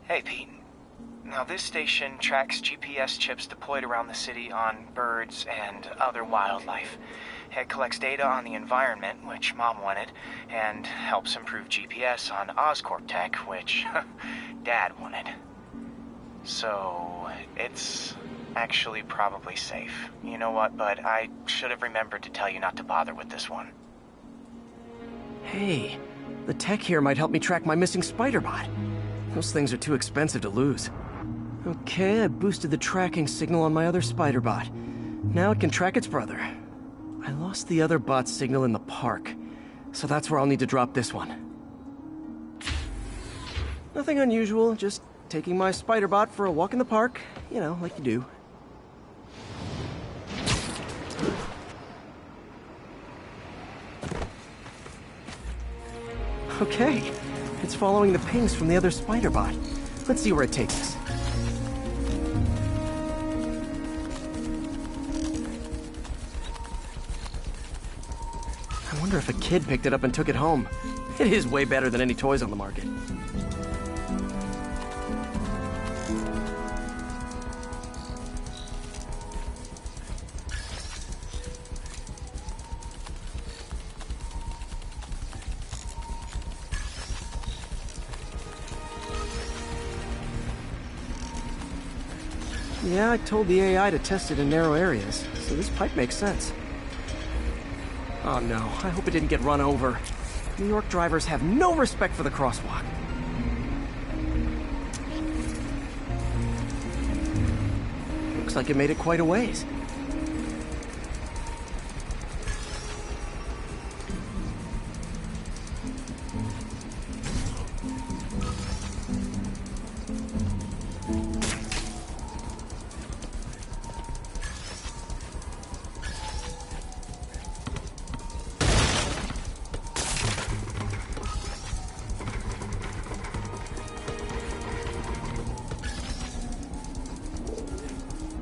Hey, Pete. Now, this station tracks GPS chips deployed around the city on birds and other wildlife. It collects data on the environment, which Mom wanted, and helps improve GPS on Oscorp tech, which Dad wanted. So, it's actually probably safe. You know what, bud? I should have remembered to tell you not to bother with this one. Hey, the tech here might help me track my missing spider bot. Those things are too expensive to lose. Okay, I boosted the tracking signal on my other spider bot. Now it can track its brother. I lost the other bot's signal in the park, so that's where I'll need to drop this one. Nothing unusual, just taking my spider bot for a walk in the park, you know, like you do. Okay, it's following the pings from the other spider bot. Let's see where it takes us. I wonder if a kid picked it up and took it home. It is way better than any toys on the market. Yeah, I told the AI to test it in narrow areas, so this pipe makes sense. Oh no, I hope it didn't get run over. New York drivers have no respect for the crosswalk. Looks like it made it quite a ways.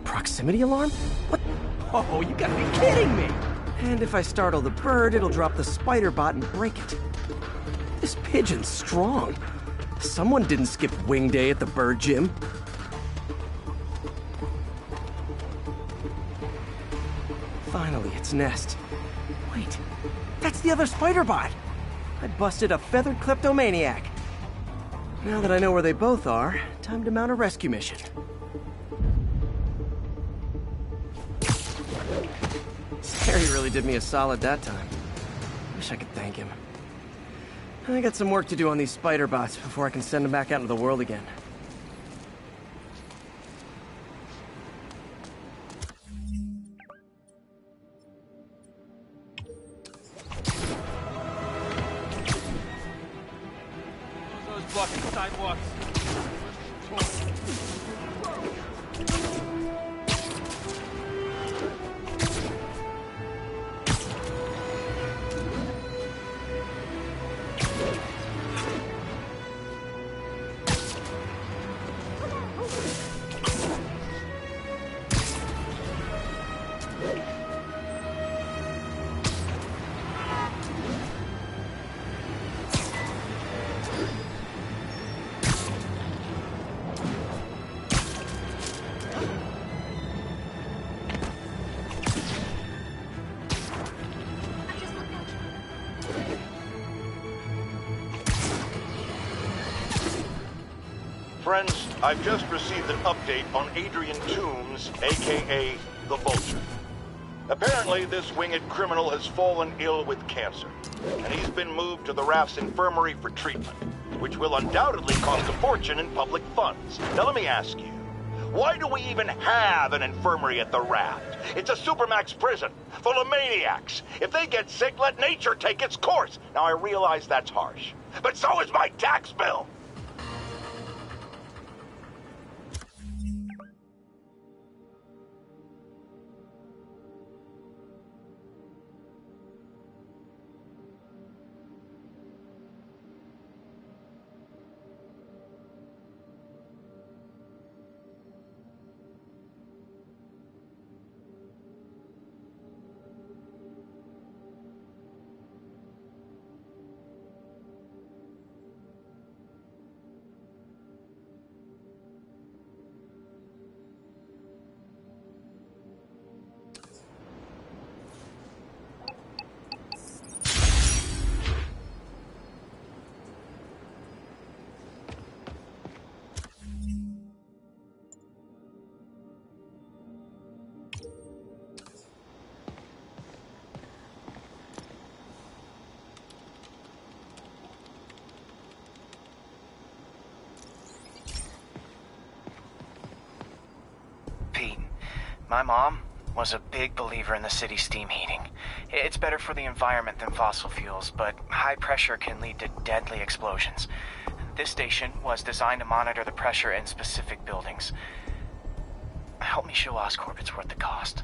Proximity alarm? What? Oh, you gotta be kidding me! And if I startle the bird, it'll drop the spider bot and break it. This pigeon's strong. Someone didn't skip wing day at the bird gym. Finally, its nest. Wait, that's the other spider bot! I busted a feathered kleptomaniac. Now that I know where they both are, time to mount a rescue mission. Harry really did me a solid that time. Wish I could thank him. I got some work to do on these spider bots before I can send them back out into the world again. Those blocking sidewalks. Friends, I've just received an update on Adrian Toombs, aka the Vulture. Apparently, this winged criminal has fallen ill with cancer, and he's been moved to the Raft's infirmary for treatment, which will undoubtedly cost a fortune in public funds. Now let me ask you, why do we even have an infirmary at the Raft? It's a supermax prison, full of maniacs. If they get sick, let nature take its course. Now I realize that's harsh, but so is my tax bill. My mom was a big believer in the city's steam heating. It's better for the environment than fossil fuels, but high pressure can lead to deadly explosions. This station was designed to monitor the pressure in specific buildings. Help me show Oscorp it's worth the cost.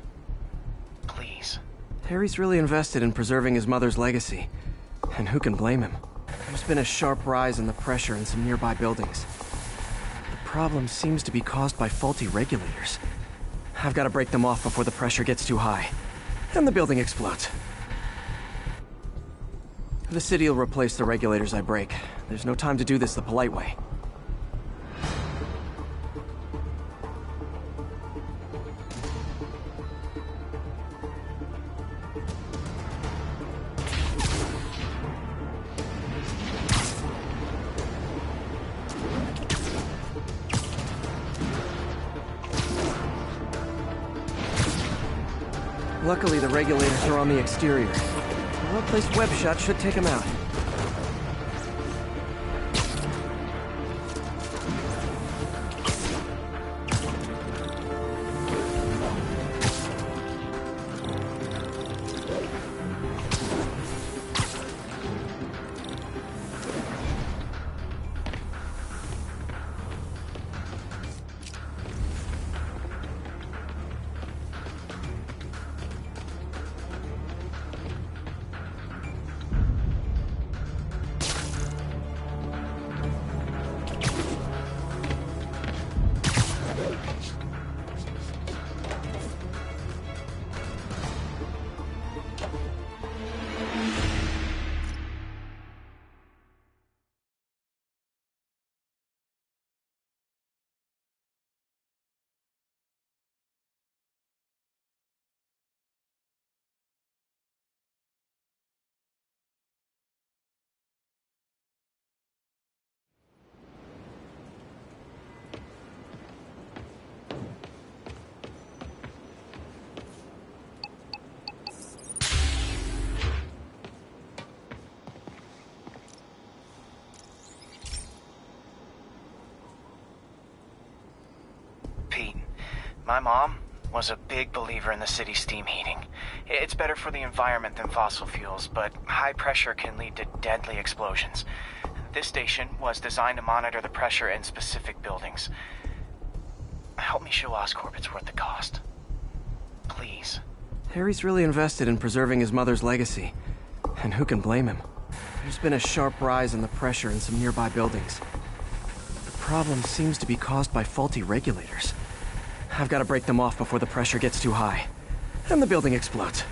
Please. Harry's really invested in preserving his mother's legacy. And who can blame him? There's been a sharp rise in the pressure in some nearby buildings. The problem seems to be caused by faulty regulators. I've got to break them off before the pressure gets too high, and the building explodes. The city will replace the regulators I break. There's no time to do this the polite way. Luckily, the regulators are on the exterior. A well-placed web shot should take them out. My mom was a big believer in the city's steam heating. It's better for the environment than fossil fuels, but high pressure can lead to deadly explosions. This station was designed to monitor the pressure in specific buildings. Help me show Oscorp it's worth the cost. Please. Harry's really invested in preserving his mother's legacy. And who can blame him? There's been a sharp rise in the pressure in some nearby buildings. The problem seems to be caused by faulty regulators. I've got to break them off before the pressure gets too high. And the building explodes.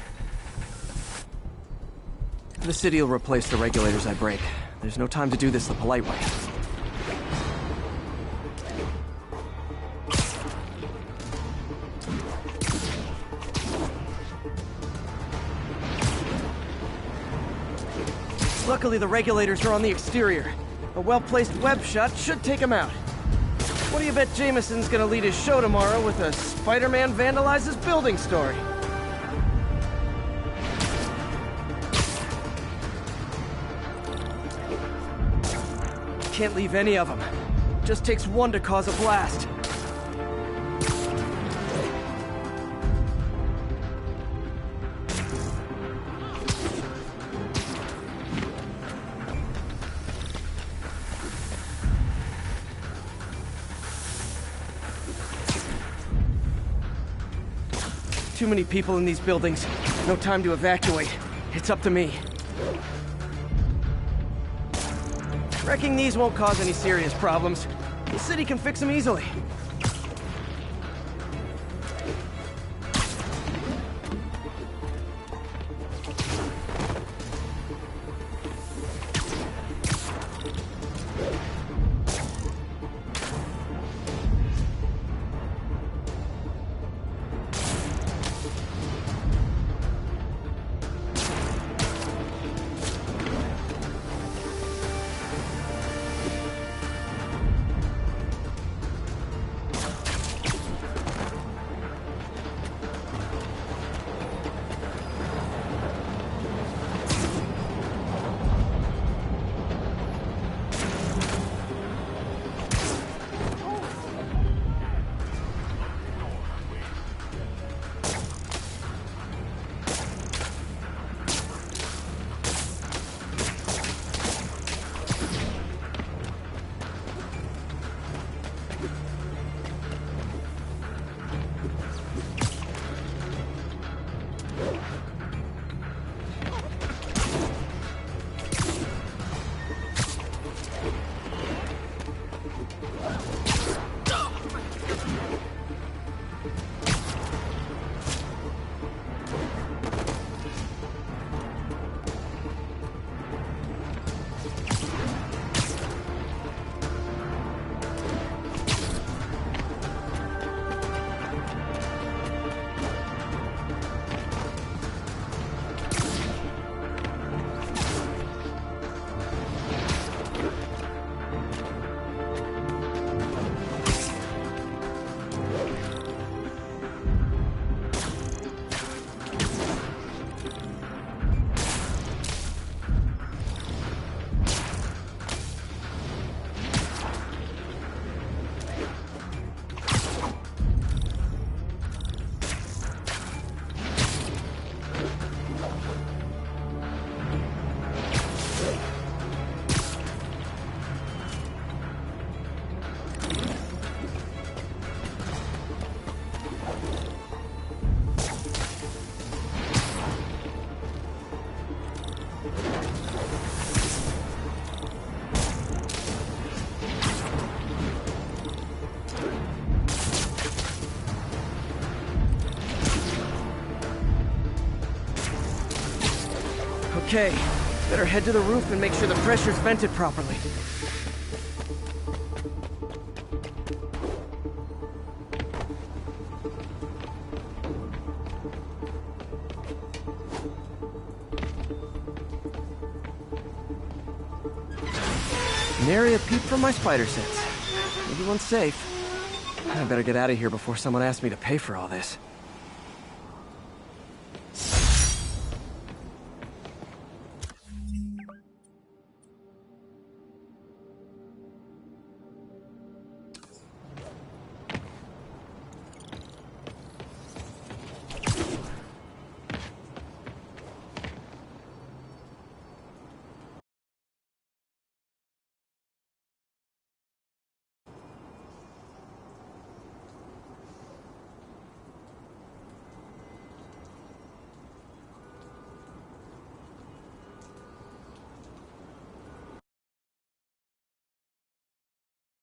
The city will replace the regulators I break. There's no time to do this the polite way. Luckily, the regulators are on the exterior. A well-placed web shot should take them out. What do you bet Jameson's gonna lead his show tomorrow with a Spider-Man vandalizes building story? Can't leave any of them. Just takes one to cause a blast. Too many people in these buildings. No time to evacuate. It's up to me. Wrecking these won't cause any serious problems. The city can fix them easily. Okay, better head to the roof and make sure the pressure's vented properly. Nary a peep from my spider sense. Everyone's safe. I better get out of here before someone asks me to pay for all this.